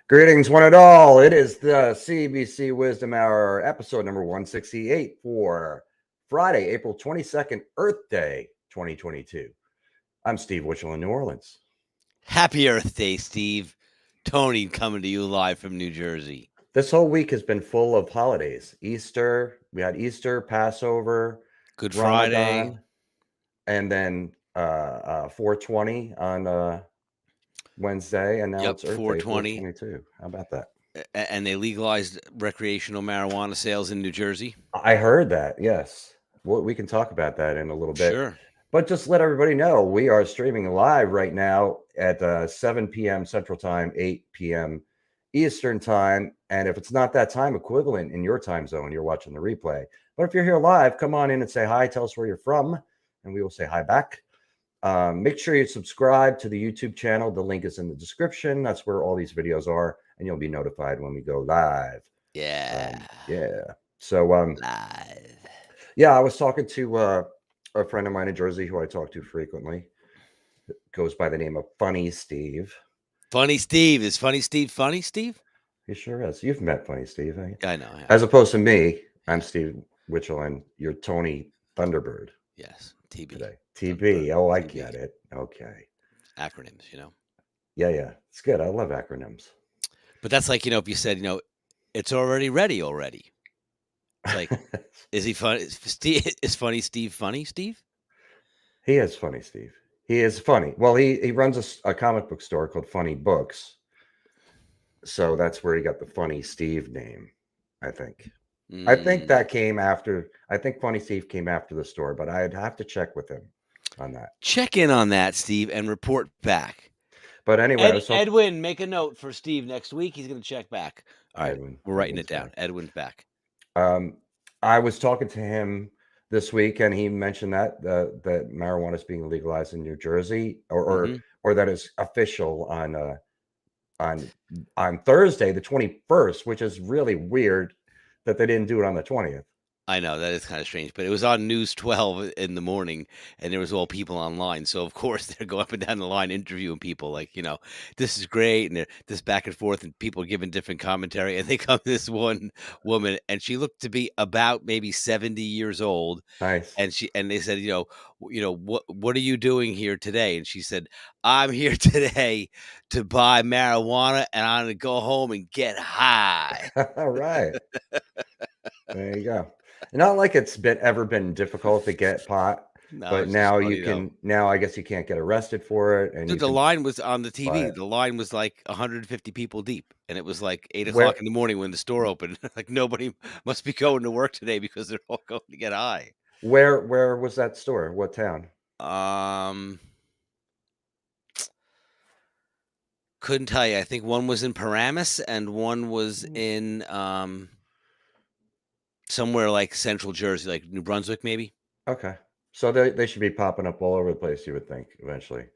Greetings, one and all. It is the CBC Wisdom Hour, episode number 168 for Friday, April 22nd, Earth Day 2022. I'm Steve Witchell in New Orleans. Happy Earth Day, Steve. Tony coming to you live from New Jersey. This whole week has been full of holidays. Easter, we had Easter, Passover, Good Ramadan, Friday. and then 420 on Wednesday, and now Yep, it's Earth Day 420. 422. How about that? And they legalized recreational marijuana sales in New Jersey. I heard that, yes. We can talk about that in a little bit. Sure. But just let everybody know, we are streaming live right now at 7 p.m. Central Time, 8 p.m. Eastern Time. And if it's not that time equivalent in your time zone, you're watching the replay. But if you're here live, come on in and say hi. Tell us where you're from, and we will say hi back. Make sure you subscribe to the YouTube channel. The link is in the description. That's where all these videos are, and you'll be notified when we go live. Yeah. So, live. yeah, I was talking to a friend of mine in Jersey who I talk to frequently. It goes by the name of Funny Steve. Funny Steve. Is Funny Steve Funny Steve? He sure is. You've met Funny Steve, eh? I know. As opposed to me, I'm Steve Witchell, and you're Tony Thunderbird. Yes, TB. Today. TB. Oh, I TB. get it. Okay. Acronyms, you know. Yeah. It's good. I love acronyms. But that's like, if you said, it's already ready already. It's like, is he funny? Is Funny Steve Funny Steve? He is Funny Steve. He is funny. Well, he runs a comic book store called Funny Books. So that's where he got the Funny Steve name, I think. I think that came after. I think Funny Steve came after the store, but I'd have to check with him on that. Check in on that, Steve, and report back. But anyway, Edwin, make a note for Steve next week. He's going to check back. All right, we're writing it down. Back. Edwin's back. I was talking to him this week, and he mentioned that that marijuana is being legalized in New Jersey, or that is official on Thursday, the 21st, which is really weird that they didn't do it on the 20th. I know, that is kind of strange, but it was on News 12 in the morning, and there was all people online. So of course they're going up and down the line interviewing people, like, this is great, and this back and forth, and people giving different commentary. And they come to this one woman, and she looked to be about maybe 70 years old. Nice. And they said, what are you doing here today? And she said, I'm here today to buy marijuana, and I'm going to go home and get high. All right. There you go. Not like it's ever been difficult to get pot, no, but now you can. Now I guess you can't get arrested for it. And dude, the line was on the TV. The line was like 150 people deep, and it was like 8 o'clock in the morning when the store opened. Like nobody must be going to work today because they're all going to get high. Where was that store? What town? Couldn't tell you. I think one was in Paramus and one was in somewhere like Central Jersey, like New Brunswick, maybe. Okay, so they should be popping up all over the place. You would think eventually.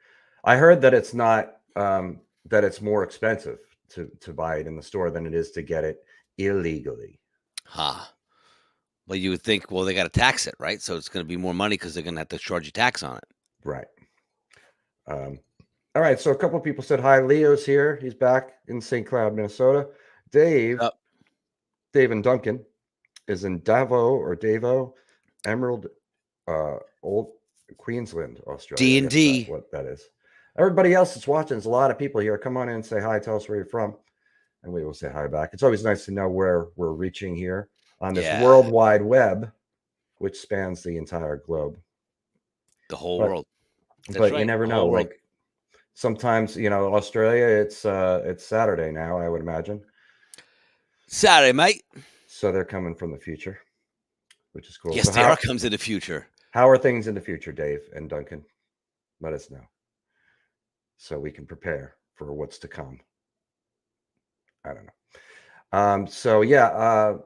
I heard that it's not that it's more expensive to buy it in the store than it is to get it illegally. Well, you would think, well, they got to tax it, right? So it's going to be more money because they're going to have to charge you tax on it. Right. All right. So a couple of people said hi. Leo's here. He's back in St. Cloud, Minnesota. Dave and Duncan is in Davo, Emerald, Old Queensland, Australia. D&D. What that is. Everybody else that's watching, there's a lot of people here. Come on in and say hi. Tell us where you're from, and we will say hi back. It's always nice to know where we're reaching here on this World Wide Web, which spans the entire globe. The whole world. That's but right. You never know. Like sometimes, Australia, it's Saturday now, I would imagine. Saturday, mate. So they're coming from the future, which is cool. Yes, so they are comes in the future. How are things in the future, Dave and Duncan? Let us know so we can prepare for what's to come. I don't know. So yeah,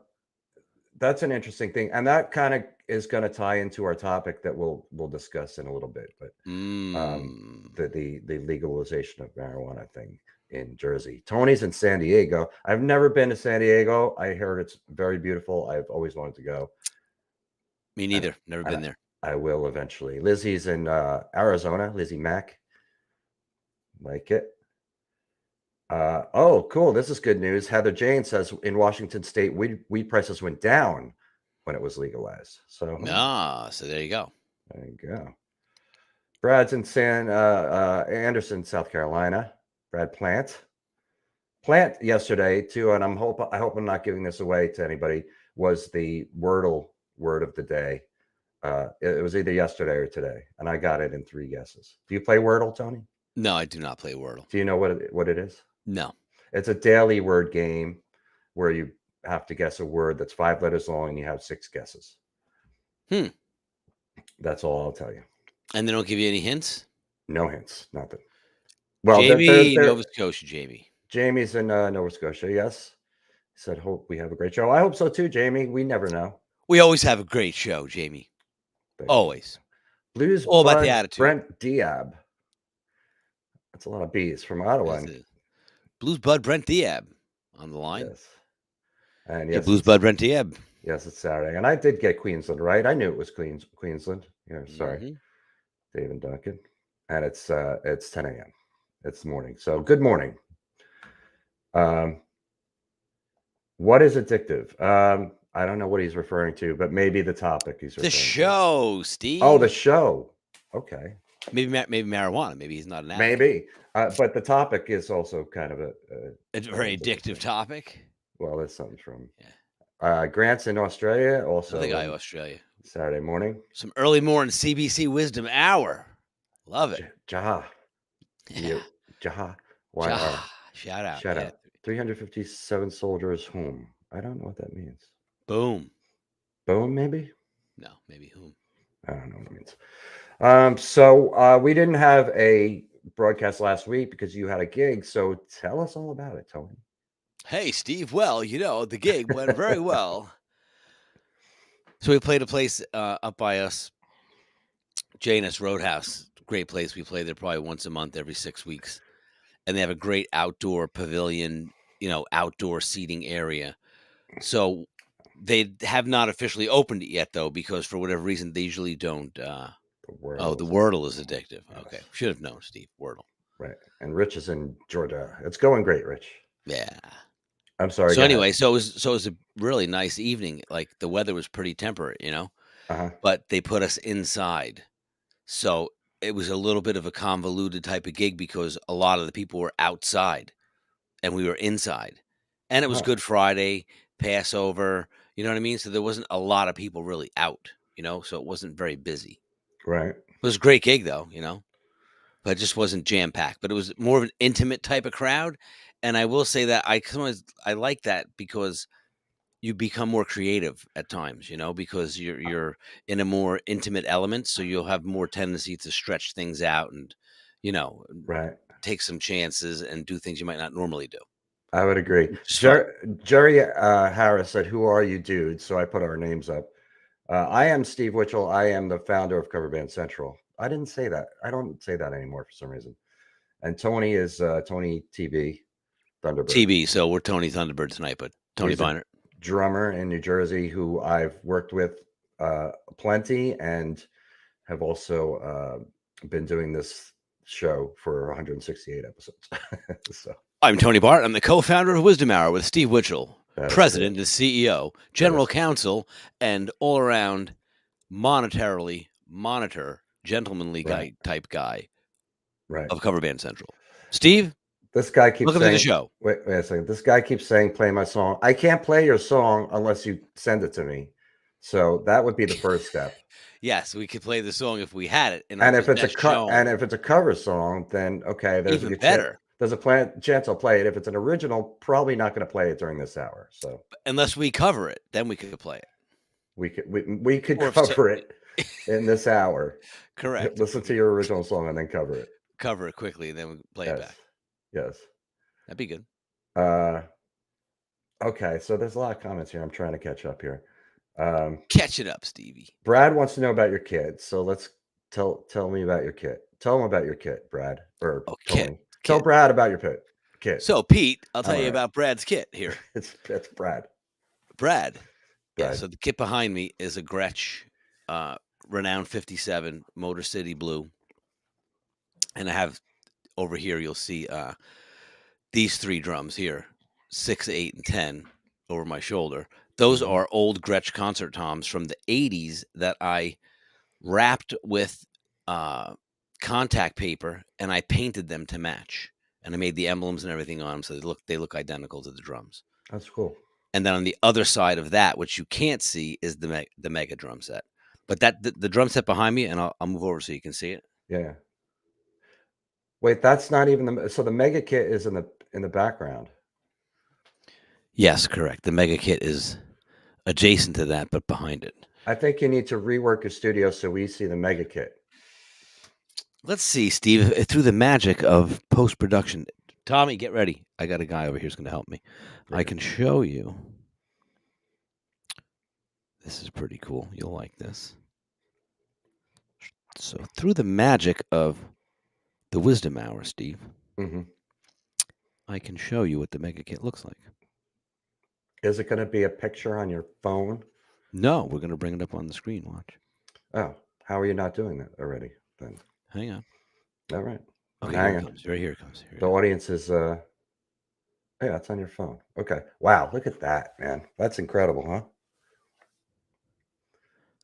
that's an interesting thing, and that kind of is going to tie into our topic that we'll discuss in a little bit. But the legalization of marijuana thing in Jersey. Tony's in San Diego. I've never been to San Diego. I heard it's very beautiful. I've always wanted to go. Me neither. Never been there. I will eventually. Lizzie's in Arizona. Lizzie Mack. Like it. Oh, cool. This is good news. Heather Jane says in Washington State, weed prices went down when it was legalized. So So there you go. there you go. Brad's in Anderson, South Carolina. Brad Plant yesterday too, and I hope I'm not giving this away to anybody. Was the Wordle word of the day? It was either yesterday or today, and I got it in 3 guesses. Do you play Wordle, Tony? No, I do not play Wordle. Do you know what it is? No. It's a daily word game where you have to guess a word that's 5 letters long, and you have 6 guesses. That's all I'll tell you. And they don't give you any hints? No hints, nothing. Well, Jamie, Nova Scotia, Jamie. Jamie's in Nova Scotia, yes. He said, hope we have a great show. I hope so too, Jamie. We never know. We always have a great show, Jamie. Always. Blues all about the attitude. Brent Diab. That's a lot of B's from Ottawa. Blues Bud Brent Diab on the line. Yes. And yes, Blues Bud Brent Diab. Yes, it's Saturday. And I did get Queensland right. I knew it was Queensland. Yeah, sorry. Dave and Duncan. And it's 10 a.m. It's morning. So good morning. What is addictive? I don't know what he's referring to, but maybe the topic he's referring to. The show, Steve. Oh, the show. Okay. Maybe marijuana. Maybe he's not an addict. Maybe. But the topic is also kind of a very addictive topic. Well, there's something from Grant's in Australia. Also, the guy Australia. Saturday morning. Some early morning CBC Wizdumb hour. Love it. Jaha. Yeah. Jaha. Shout out. Shout out. 357 soldiers whom? I don't know what that means. Boom. Boom, maybe? No, maybe whom. I don't know what it means. So we didn't have a broadcast last week because you had a gig. So tell us all about it, Tony. Hey, Steve. Well, the gig went very well. So we played a place up by us, Janus Roadhouse. Great place. We play there probably once a month, every 6 weeks. And they have a great outdoor pavilion, outdoor seating area. So they have not officially opened it yet, though, because for whatever reason, they usually don't. The Wordle is addictive. Yes. Okay. Should have known, Steve. Wordle. Right. And Rich is in Georgia. It's going great, Rich. Yeah. I'm sorry. So anyway, so it was a really nice evening. Like the weather was pretty temperate, but they put us inside. So it was a little bit of a convoluted type of gig because a lot of the people were outside and we were inside. And it was Good Friday, Passover, you know what I mean? So there wasn't a lot of people really out, so it wasn't very busy. Right. It was a great gig though, but it just wasn't jam-packed. But it was more of an intimate type of crowd. And I will say that I like that because you become more creative at times, because you're in a more intimate element. So you'll have more tendency to stretch things out and, right, take some chances and do things you might not normally do. I would agree. Jerry Harris said, "Who are you, dude?" So I put our names up. I am Steve Witchell. I am the founder of Cover Band Central. I didn't say that. I don't say that anymore for some reason. And Tony is Tony TB Thunderbird. TB. So we're Tony Thunderbird tonight, but Tony Viner, drummer in New Jersey, who I've worked with plenty and have also been doing this show for 168 episodes. So I'm Tony Bart. I'm the co-founder of Wizdumb Hour with Steve Witchell, president and CEO, general counsel, and all-around gentlemanly guy type guy of Cover Band Central. Steve, this guy keeps welcome saying, to the show. Wait a second. This guy keeps saying, "Play my song." I can't play your song unless you send it to me. So that would be the first step. Yes, we could play the song if we had it. And if it's a cover song, then okay, there's even better. There's a chance I'll play it. If it's an original, probably not going to play it during this hour. So unless we cover it, then we could play it. We could cover it in this hour. Correct. Listen to your original song and then cover it. Cover it quickly and then we play it back. Yes. That'd be good. Okay, so there's a lot of comments here. I'm trying to catch up here. Catch it up, Stevie. Brad wants to know about your kid. So let's tell me about your kid. Tell him about your kid, Brad. Or Tony. Tell Brad about your kid. So Pete, I'll tell you about Brad's kit here. It's Brad. Brad. Yeah, so the kit behind me is a Gretsch Renown 57 Motor City Blue. And I have over here, you'll see these 3 drums here, 6, 8, and 10 over my shoulder. Those Mhm. are old Gretsch concert toms from the '80s that I wrapped with contact paper, and I painted them to match. And I made the emblems and everything on them so they look identical to the drums. That's cool. And then on the other side of that, which you can't see, is the mega drum set. But the drum set behind me, and I'll move over so you can see it. Yeah. Wait, that's not even so the mega kit is in the background. Yes, correct. The mega kit is adjacent to that, but behind it. I think you need to rework your studio so we see the mega kit. Let's see, Steve, through the magic of post-production. Tommy, get ready. I got a guy over here who's going to help me. I Great. can show you. This is pretty cool. You'll like this. So through the magic of the Wisdom Hour, Steve, Mm-hmm. I can show you what the mega kit looks like. Is it going to be a picture on your phone? No, we're going to bring it up on the screen. Watch. Oh, how are you not doing that already then? Hang on. All right. Okay, Hang here it on. comes. Right here it comes. Here it The is. audience is yeah, it's on your phone. Okay. Wow, look at that, man. That's incredible, huh?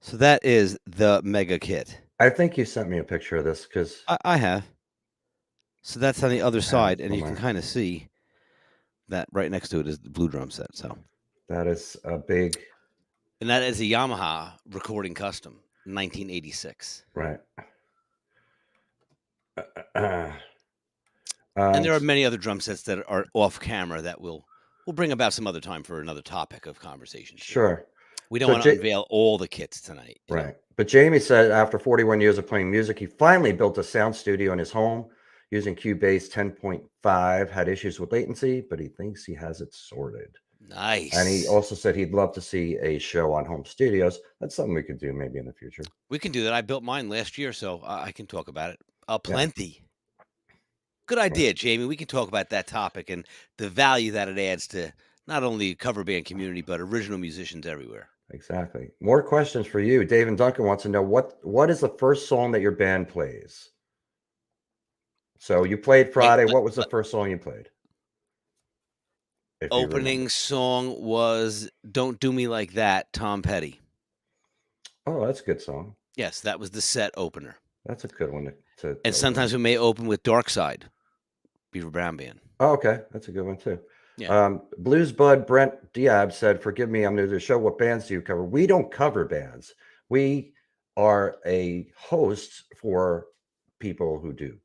So that is the mega kit. I think you sent me a picture of this because I have. So that's on the other side, and you can somewhere. kind of see that right next to it is the blue drum set. So That is a big and that is a Yamaha recording custom, 1986. right. And there are many other drum sets that are off camera that we'll bring about some other time for another topic of conversation. Steve. Sure. We don't So want to unveil all the kits tonight. You know? Right. But Jamie said after 41 years of playing music, he finally built a sound studio in his home using Cubase 10.5, had issues with latency, but he thinks he has it sorted. Nice. And he also said he'd love to see a show on home studios. That's something we could do maybe in the future. We can do that. I built mine last year, so I can talk about it. Plenty. Good idea, Jamie. We can talk about that topic and the value that it adds to not only cover band community, but original musicians everywhere. Exactly. More questions for you. Dave and Duncan wants to know what is the first song that your band plays? So you played Friday. What was the first song you played? If you remember. Opening song was "Don't Do Me Like That," Tom Petty. Oh, that's a good song. Yes, that was the set opener. That's a good one to And sometimes we may open with "Dark Side," Beaver Brown Band. Oh, okay. That's a good one too. Yeah. Blues Bud Brent Diab said, "Forgive me, I'm new to the show. What bands do you cover?" We don't cover bands. We are a host for people who do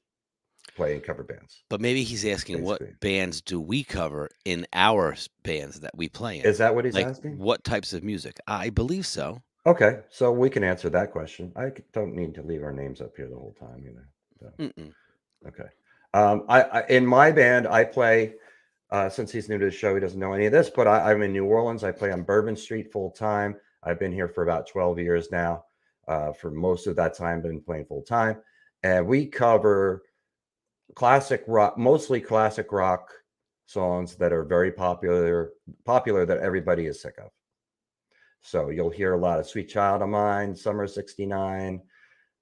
play and cover bands. But maybe he's asking Basically. what bands do we cover in our bands that we play in? Is that what he's like asking? what types of music? I believe so. Okay, so we can answer that question. Don't need to leave our names up here the whole time either. So. Okay. I in my band, I play. Since he's new to the show, he doesn't know any of this, but I'm in New Orleans. I play on Bourbon Street full time. I've been here for about 12 years now. For most of that time, been playing full time, and we cover classic rock, mostly classic rock songs that are very popular that everybody is sick of. So you'll hear a lot of "Sweet Child of Mine," "Summer '69"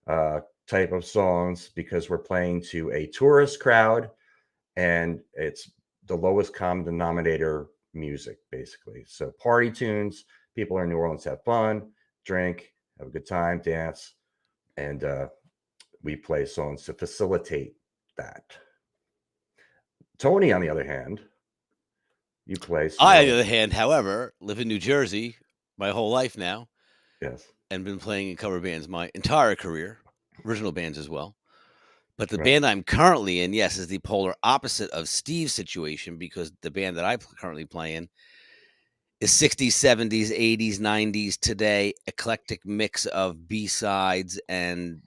type of songs because we're playing to a tourist crowd, and it's the lowest common denominator music, basically. So party tunes, people in New Orleans have fun, drink, have a good time, dance, and we play songs to facilitate that. Tony, on the other hand, you play. I, on the other hand, however, live in New Jersey my whole life now. Yes. And been playing in cover bands my entire career, original bands as well. But the band I'm currently in, yes, is the polar opposite of Steve's situation because the band that I currently play in is 60s, 70s, 80s, 90s, today, eclectic mix of B-sides and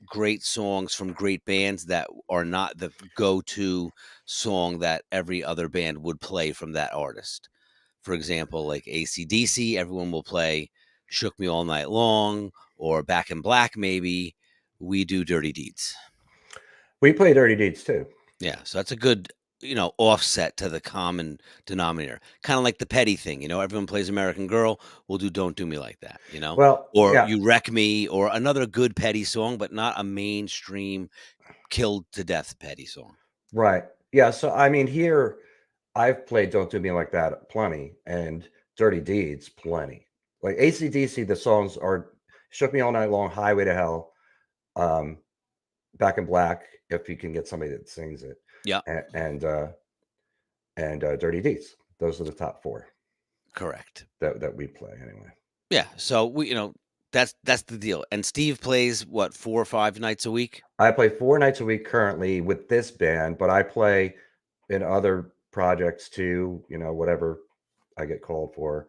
great songs from great bands that are not the go-to song that every other band would play from that artist. For example, like AC/DC, everyone will play "Shook Me All Night Long" or "Back in Black." Maybe we do "Dirty Deeds." We play "Dirty Deeds" too. Yeah, so that's a good, offset to the common denominator. Kind of like the Petty thing, everyone plays "American Girl." We'll do "Don't Do Me Like That," Well, or yeah. "You Wreck Me," or another good Petty song, but not a mainstream killed to death Petty song. Right. Yeah, so I mean, here I've played "Don't Do Me Like That" plenty, and "Dirty Deeds" plenty. Like AC/DC, the songs are "Shook Me All Night Long," "Highway to Hell," um, "Back in Black," if you can get somebody that sings it, Yeah, a- and "Dirty Deeds." Those are the top four correct. that we play anyway. Yeah, so that's the deal. And Steve plays what 4 or 5 nights a week. I play 4 nights a week currently with this band, but I play in other projects too. Whatever I get called for.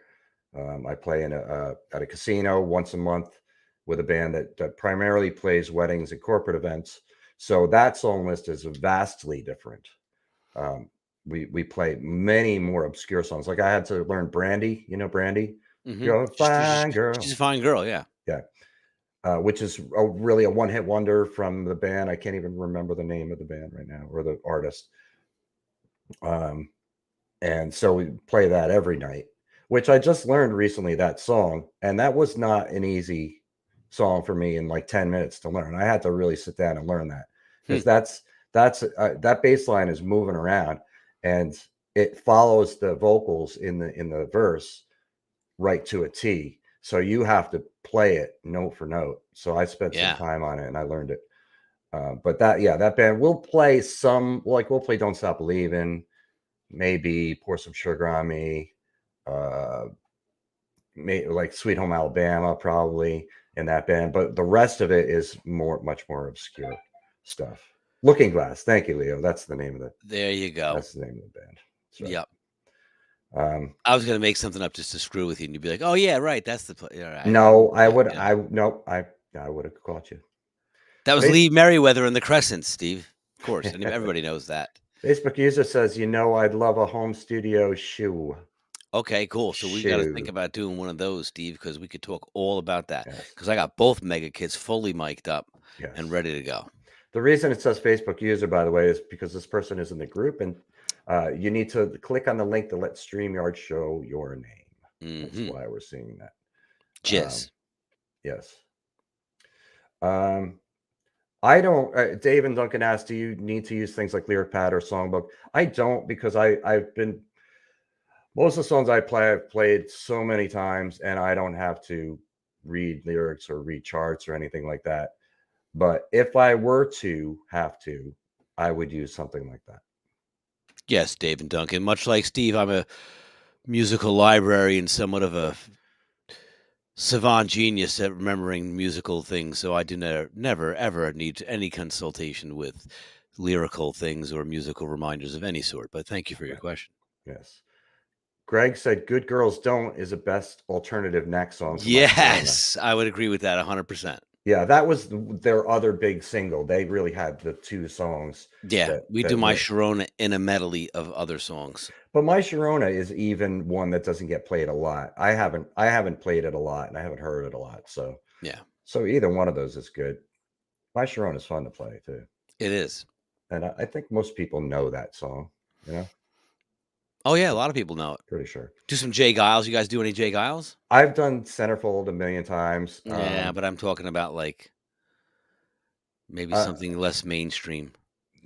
I play at a casino once a month with a band that primarily plays weddings and corporate events. So that song list is vastly different. Um, we play many more obscure songs. Like I had to learn Brandy. You know Brandy? Mm-hmm. You're a fine girl. She's a fine girl. Yeah. Yeah. Which is really a one-hit wonder from the band. I can't even remember the name of the band right now or the artist. Um, and so we play that every night, which I just learned recently that song, and that was not an easy song for me in like 10 minutes to learn. I had to really sit down and learn that Hmm. because that bass line is moving around and it follows the vocals in the verse right to a T. So you have to play it note for note. So I spent some Yeah. time on it and I learned it. But that band will play we'll play "Don't Stop Believing," maybe "Pour Some Sugar on Me," uh, like "Sweet Home Alabama," probably in that band. But the rest of it is much more obscure stuff. "Looking Glass." Thank you, Leo. That's the name of the. There you go. That's the name of the band. That's right. Yep. Um, I was gonna make something up just to screw with you, and you'd be like, "Oh yeah, right, that's the play." All right. no, I Yeah, would. yeah. I no. I would have caught you. That was Face, Lee Merriweather and the Crescents, Steve. Of course, and everybody knows that. Facebook user says, I'd love a home studio shoe. Okay, cool. So we got to think Shoe. about doing one of those, Steve, because we could talk all about that. Yes. Because I got both mega kids fully mic'd up Yes. and ready to go. The reason it says Facebook user, by the way, is because this person is in the group, and you need to click on the link to let StreamYard show your name. That's Mm-hmm. why we're seeing that. Jizz. Yes. I don't. Dave and Duncan asked, "Do you need to use things like lyric pad or songbook?" I don't because I've been most of the songs I play I've played so many times, and I don't have to read lyrics or read charts or anything like that. But if I were to have to, I would use something like that. Yes, Dave and Duncan. Much like Steve, I'm a musical library and somewhat of a savant genius at remembering musical things. So I do never, ever need any consultation with lyrical things or musical reminders of any sort. But thank you for your Right. question. Yes. Greg said, "Good Girls Don't" is the best alternative neck song to My Sharona. Yes, I would agree with that 100%. Yeah, that was their other big single. They really had the two songs Yeah, that we do that My went. Sharona in a medley of other songs. But My Sharona is even one that doesn't get played a lot. I haven't played it a lot, and I haven't heard it a lot. Yeah, So either one of those is good. My Sharona is fun to play too, it is. and I think most people know that song. You know, Oh, yeah, a lot of people know it. pretty sure. Do some Jay Giles. You guys do any Jay Giles? I've done Centerfold a million times. Yeah, but I'm talking about, like, maybe Uh, something less mainstream.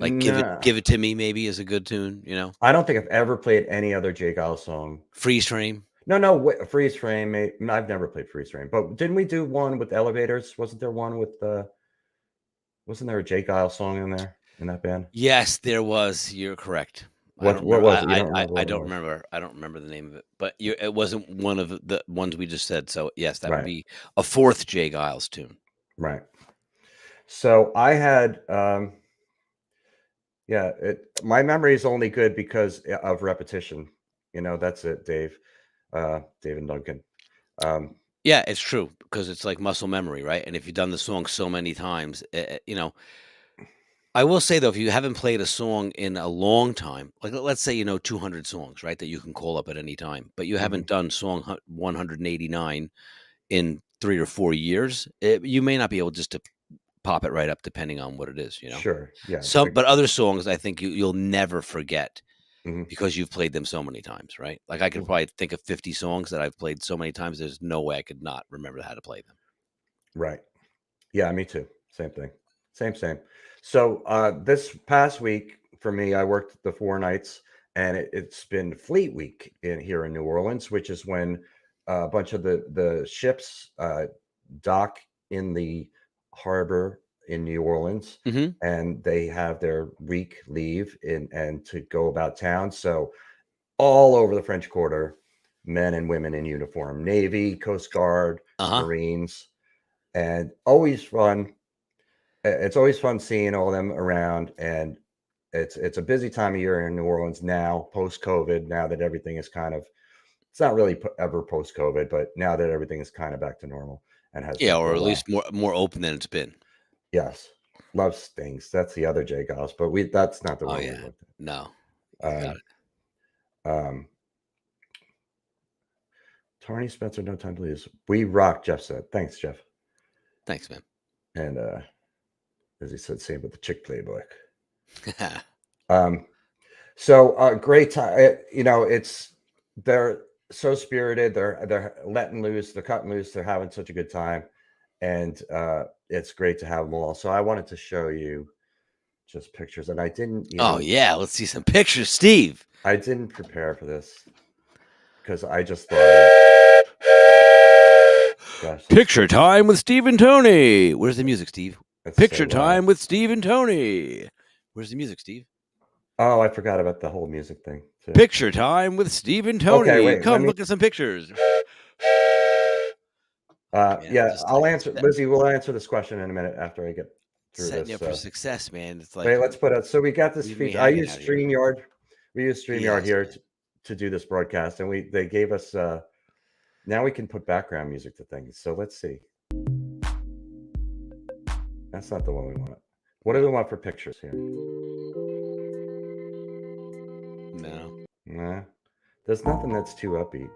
Like, nah, Give It To Me maybe is a good tune, you know? I don't think I've ever played any other Jay Giles song. Freeze Frame. No, wait, Freeze Frame. I've never played Freeze Frame, but didn't we do one with Elevators? Wasn't there one with Wasn't there a Jay Giles song in there in that band? Yes, there was. You're correct. I don't What remember. was it? You don't remember I what it don't was? remember. I don't remember the name of it. But it wasn't one of the ones we just said. So yes, that would Right, be a fourth Jay Giles tune. right. So I had yeah, my memory is only good because of repetition. That's it, Dave. Dave and Duncan. Um, Yeah, it's true because it's like muscle memory, right? And if you've done the song so many times, I will say though, if you haven't played a song in a long time, like let's say 200 songs, right, that you can call up at any time, but you mhm. haven't done song 189 in 3 or 4 years, you may not be able just to pop it right up, depending on what it is. Sure. Yeah. But other songs, I think you'll never forget Mhm. because you've played them so many times, right? Like I could Mm, probably think of 50 songs that I've played so many times. There's no way I could not remember how to play them. right. Yeah, me too. Same thing. Same. So this past week for me. I worked the 4 nights, and it's been Fleet Week here in New Orleans, which is when a bunch of the ships dock in the harbor in New Orleans, Hmm. and they have their week leave and to go about town. So all over the French Quarter, men and women in uniform, Navy, Coast Guard, Uh-huh. Marines, and always fun. It's always fun seeing all of them around, and it's a busy time of year in New Orleans now, post COVID. Now that everything is kind of, it's not really ever post COVID, but now that everything is kind of back to normal and has Yeah, been for or a at while. least more open than it's been. Yes, love stings. That's the other J Goss, but that's not the Oh one we yeah. looked No. at. You got it. Um, Tarny Spencer, no time to lose. We rock, Jeff said. Thanks, Jeff. Thanks, man. And as he said, same with the chick playbook. So great time. It's they're so spirited. They're letting loose. They're cutting loose. They're having such a good time, and it's great to have them all. So I wanted to show you just pictures, and I didn't Oh even. yeah, let's see some pictures, Steve. I didn't prepare for this because I just thought, gosh, Picture time with Steve and Tony. Where's the music, Steve? it's Picture so loud. time with Steve and Tony. Where's the music, Steve? Oh, I forgot about the whole music thing too. Picture time with Steve and Tony. Okay, wait. Come look at some pictures. Man, Yeah, just I'll like answer. Lizzie, we'll answer this question in a minute after I get through setting this. you up for success, man. It's like, Wait, let's put it. So we got this leave me feature. I hanging use out here. StreamYard. We use StreamYard Yes, here man. to do this broadcast, and they gave us. Now we can put background music to things. So let's see. That's not the one we want. What do we want for pictures here? No. Nah, there's nothing that's too upbeat.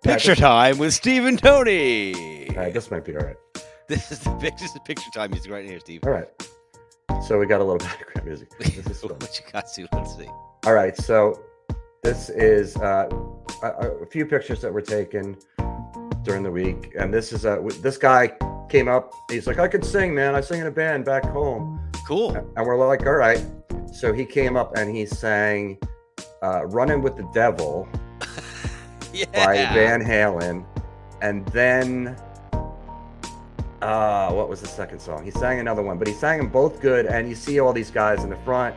Picture time with Steve and Tony. All right, this might be all right. This is the picture time music right here, Steve. All right. So we got a little background music. This is fun. What you got, Steve? Let's see. All right, so this is a few pictures that were taken during the week, and this is this guy came up. He's like, I can sing, man. I sing in a band back home. Cool. And we're like, all right. So he came up and he sang "Running with the Devil" Yeah. by Van Halen, and then what was the second song? He sang another one, but he sang them both good. And you see all these guys in the front.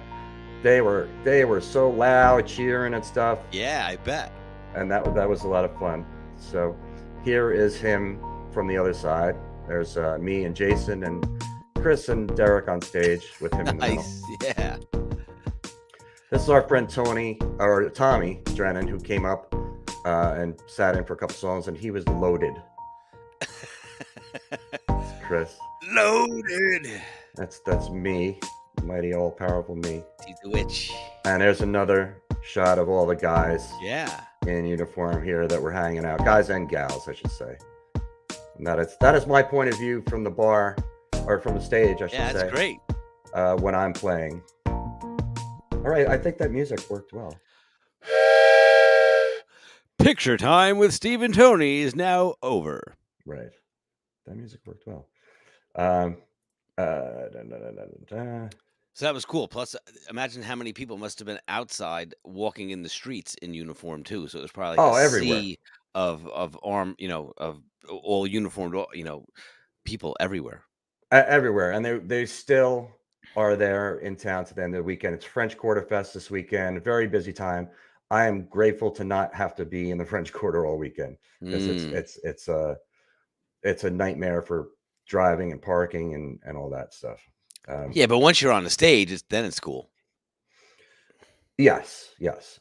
They were so loud, cheering and stuff. Yeah, I bet. And that was a lot of fun. So here is him from the other side. There's me and Jason and Chris and Derek on stage with him in the middle. Nice. Yeah. This is our friend Tommy Drennan, who came up and sat in for a couple songs, and he was loaded. Chris. Loaded. That's me, mighty all powerful me. He's the witch. And there's another shot of all the guys Yeah. in uniform here that were hanging out, guys and gals, I should say. And that is my point of view from the bar, or from the stage, I should Yeah, say. that's great. When I'm playing. All right, I think that music worked well. Picture time with Steve and Tony is now over. Right, that music worked well. Da. So that was cool. Plus, imagine how many people must have been outside walking in the streets in uniform too. So it was probably like a everywhere. sea of arm, of all uniformed, people everywhere. Everywhere, and they still are there in town to the end of the weekend. It's French Quarter Fest this weekend. Very busy time. I am grateful to not have to be in the French Quarter all weekend, because it's a nightmare for driving and parking and all that stuff. Yeah, but once you're on the stage, then it's cool. Yes,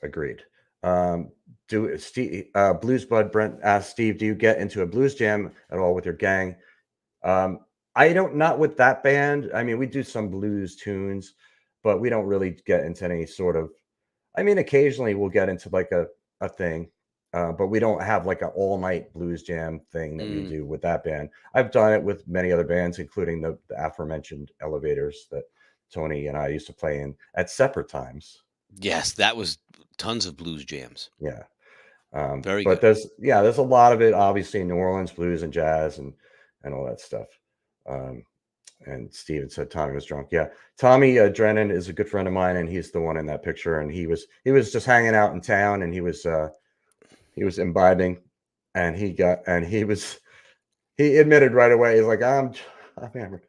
agreed. Blues Bud Brent asked Steve, do you get into a blues jam at all with your gang? I don't, not with that band. I mean, we do some blues tunes, but we don't really get into any sort of, I mean, occasionally we'll get into like a thing, but we don't have like an all night blues jam thing that we do with that band. I've done it with many other bands, including the aforementioned Elevators that Tony and I used to play in at separate times. Yes, that was tons of blues jams. Yeah. Very but good. there's a lot of it, obviously, in New Orleans blues and jazz and all that stuff. Um, and Steven said Tommy was drunk. Yeah, Tommy Drennan is a good friend of mine, and he's the one in that picture. And he was just hanging out in town, and he was imbibing, and he admitted right away. He's like, I'm hammered,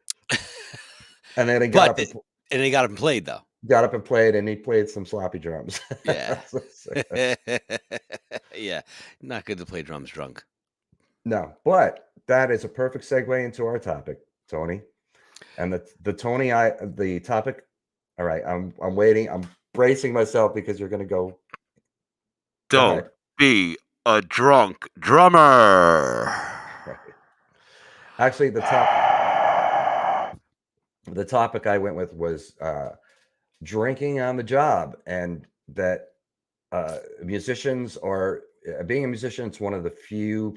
and then he got But up and and they got him played though. got up and played, and he played some sloppy drums. Yeah. So, Yeah. Not good to play drums drunk. no, but that is a perfect segue into our topic, Tony. And the topic. All right, I'm waiting. I'm bracing myself because you're going to go. Go Don't ahead. be a drunk drummer. Right. Actually, the topic I went with was drinking on the job, and that musicians are being a musician. It's one of the few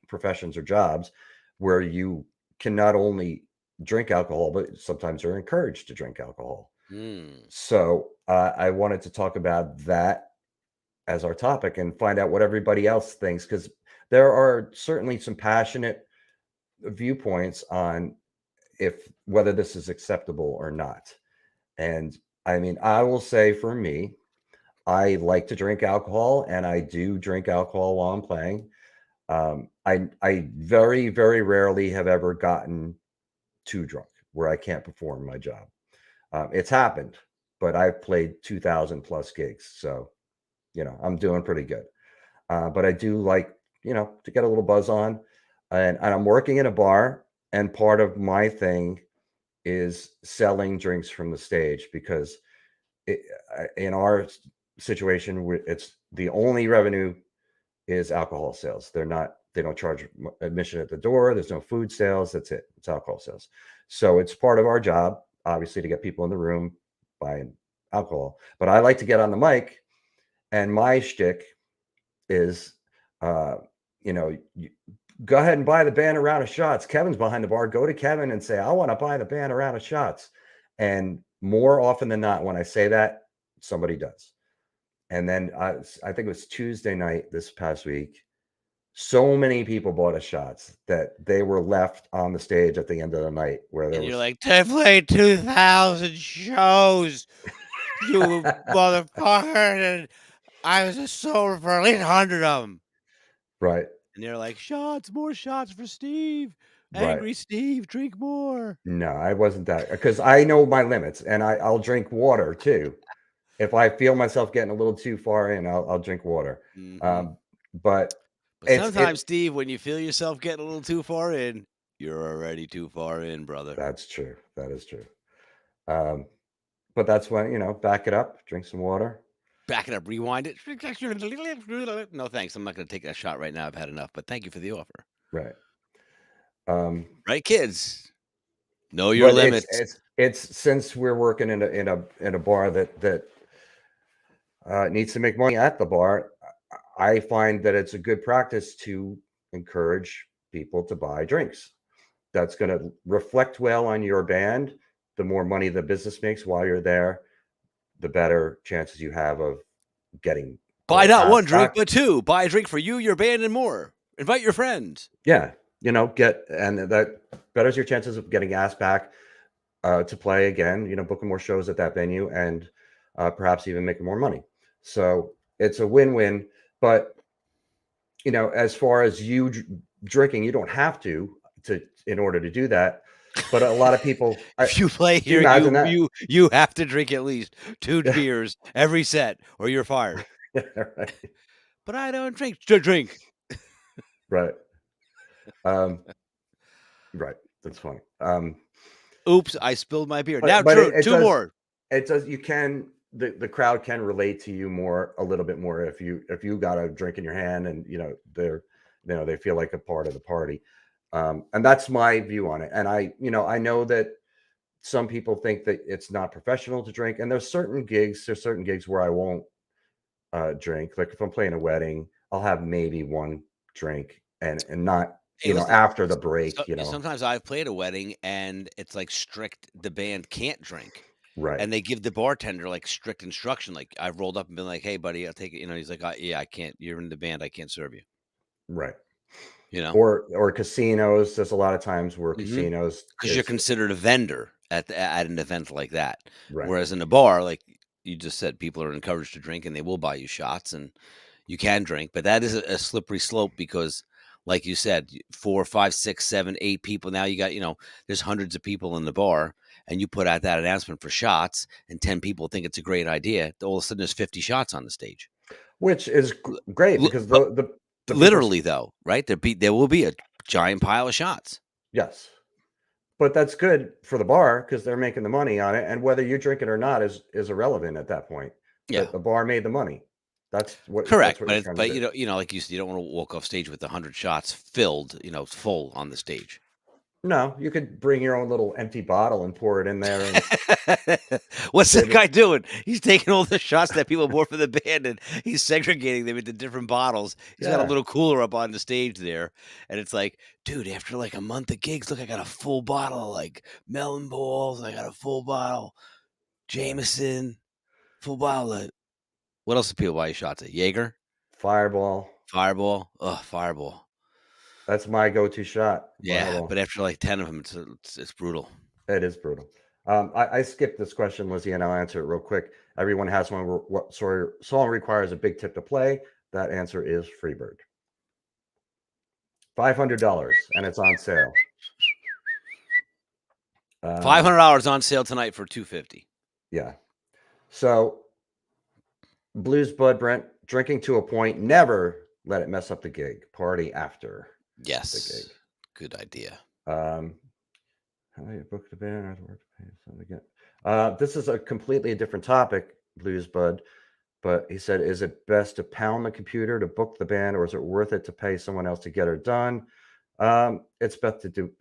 professions or jobs where you can not only drink alcohol, but sometimes are encouraged to drink alcohol. Mm. So I wanted to talk about that as our topic and find out what everybody else thinks, because there are certainly some passionate viewpoints on if whether this is acceptable or not. And I mean, I will say for me, I like to drink alcohol, and I do drink alcohol while I'm playing. I very, very rarely have ever gotten too drunk where I can't perform my job. It's happened, but I've played 2,000 plus gigs, so I'm doing pretty good. But I do like to get a little buzz on, and I'm working in a bar, and part of my thing is selling drinks from the stage because it, in our situation, it's the only revenue is alcohol sales. They don't charge admission at the door. There's no food sales. That's it. It's alcohol sales. So it's part of our job, obviously, to get people in the room buying alcohol. But I like to get on the mic, and my shtick is, uh, go ahead and buy the band a round of shots. Kevin's behind the bar. Go to Kevin and say, I want to buy the band a round of shots. And more often than not, when I say that, somebody does. And then I think it was Tuesday night this past week. So many people bought us shots that they were left on the stage at the end of the night where there And you're was like, "To play 2,000 shows, you motherfucker, and I was just sold for at least 100 of them." right, And they're like, "Shots, more shots for Steve. right. Angry Steve, drink more." No, I wasn't that because I know my limits, and I'll drink water too. If I feel myself getting a little too far in, I'll drink water. Mhm. Um, but But it's sometimes, Steve, when you feel yourself getting a little too far in, you're already too far in, brother. that's true. That is true. Um, but that's when back it up, drink some water. Back it up, rewind it. No, thanks. I'm not gonna take that shot right now. I've had enough, but thank you for the offer. Right. Um, Right, kids? Know your but it's limits. it's it's since we're working in a bar that needs to make money at the bar. I find that it's a good practice to encourage people to buy drinks. That's going to reflect well on your band. The more money the business makes while you're there, the better chances you have of getting Buy not asked one drink, back. but two. Buy a drink for you, your band, and more. Invite your friends. Yeah, and that betters your chances of getting asked back to play again. Booking more shows at that venue, and perhaps even making more money. So it's a win-win. But as far as you drinking, you don't have to in order to do that. But a lot of people, If you play can you here, imagine you that? you you have to drink at least 2 beers every set, or you're fired. Right, But I don't drink. Drink. right, um, right. That's funny. Oops, I spilled my beer. Now, But Drew, it 2 does more. it does you can the crowd can relate to you a little bit more if you got a drink in your hand, and they feel like a part of the party. And that's my view on it. And I know that some people think that it's not professional to drink, and there's certain gigs where I won't drink. Like if I'm playing a wedding, I'll have maybe one drink, and not Hey, listen, after the break. sometimes I've played a wedding, and it's, like, strict the band can't drink, Right, and they give the bartender, like, strict instruction, like, I've rolled up and been like, "Hey, buddy, I'll take it," he's like, yeah, I can't you're in the band, I can't serve you." right. You know, or casinos. There's a lot of times where because casinos you're it's considered a vendor at an event like that. right. Whereas in a bar, like you just said, people are encouraged to drink and they will buy you shots and you can drink. But that is a slippery slope because, like you said, 4, 5, 6, 7, 8 people. Now you got, there's hundreds of people in the bar, and you put out that announcement for shots, and 10 people think it's a great idea. All of a sudden, there's 50 shots on the stage. Which is great because But the people literally, though, right? There will be a giant pile of shots. yes. But that's good for the bar because they're making the money on it, and whether you drink it or not is irrelevant at that point. Yeah. That the bar made the money. That's Correct, what but you're it's trying to but do. like you said, you don't wanna walk off stage with 100 shots filled, full on the stage. No, you could bring your own little empty bottle and pour it in there and What's that save it. guy doing? He's taking all the shots that people bought for the band, and he's segregating them into different bottles. He's got a Yeah, little cooler up on the stage there, and it's like, "Dude, after, like, a month of gigs, look, I got a full bottle of, like, melon balls, I got a full bottle yeah. Jameson, full bottle of" what else do people buy you shots at? Jaeger? Fireball. Fireball? Ugh, Fireball. That's my go-to shot, Yeah, Fireball. but after like 10 of them, it's brutal. It is brutal. I skipped this question, Lizzie, and I'll answer it real quick. Everyone has one. What song requires a big tip to play? That answer is Freebird. $500, and it's on sale. Um, $500 on sale tonight for 250. yeah. So, Blues Bud Brent, drinking to a point, never let it mess up the gig. Party after the Yes. gig. Good idea. Um, how do you book the band afterward to pay something again? This is a completely different topic, Blues Bud. But he said, is it best to pound the computer to book the band, or is it worth it to pay someone else to get it done? It's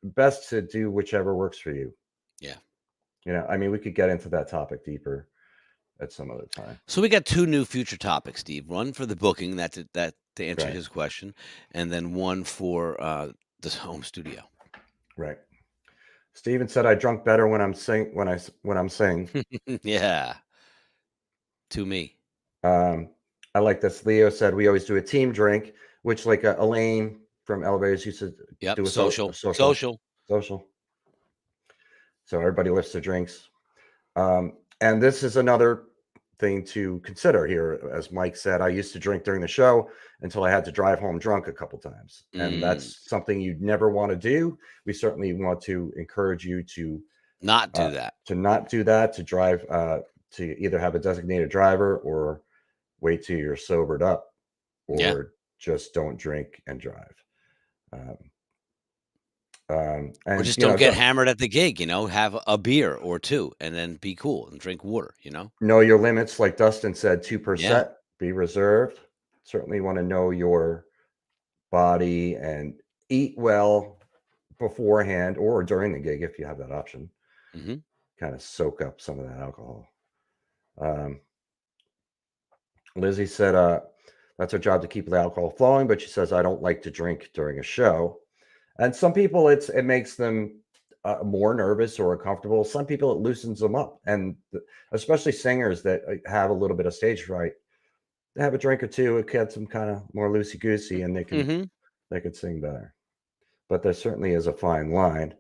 best to do whichever works for you. Yeah. I mean, we could get into that topic deeper at some other time. So we got two new future topics, Steve. One for the booking, that to answer Right, his question, and then one for the home studio. right. Steven said I drunk better when I'm sing. Yeah. To me. Um, I like this. Leo said we always do a team drink, which like Elaine from Elevators used to Yep. do a Social. social Social. social. So everybody lifts their drinks. And this is another thing to consider here. As Mike said, I used to drink during the show until I had to drive home drunk a couple times. And Mm, that's something you'd never want to do. We certainly want to encourage you not do that. to not do that, to drive, to either have a designated driver or wait till you're sobered up Yeah. or just don't drink and drive. Um, Or and, just don't get hammered at the gig, have a beer or two and then be cool and drink water. know your limits. Like Dustin said, Yeah. 2%, be reserved. Certainly want to know your body and eat well beforehand or during the gig if you have that option. Hmm. Kind of soak up some of that alcohol. Um, Lizzie said, that's her job to keep the alcohol flowing, but she says, I don't like to drink during a show. And some people, it makes them more nervous or uncomfortable. Some people, it loosens them up. And especially singers that have a little bit of stage fright, they have a drink or two, it gets them kind of more loosey goosey and Hmm. they can sing better. But there certainly is a fine line.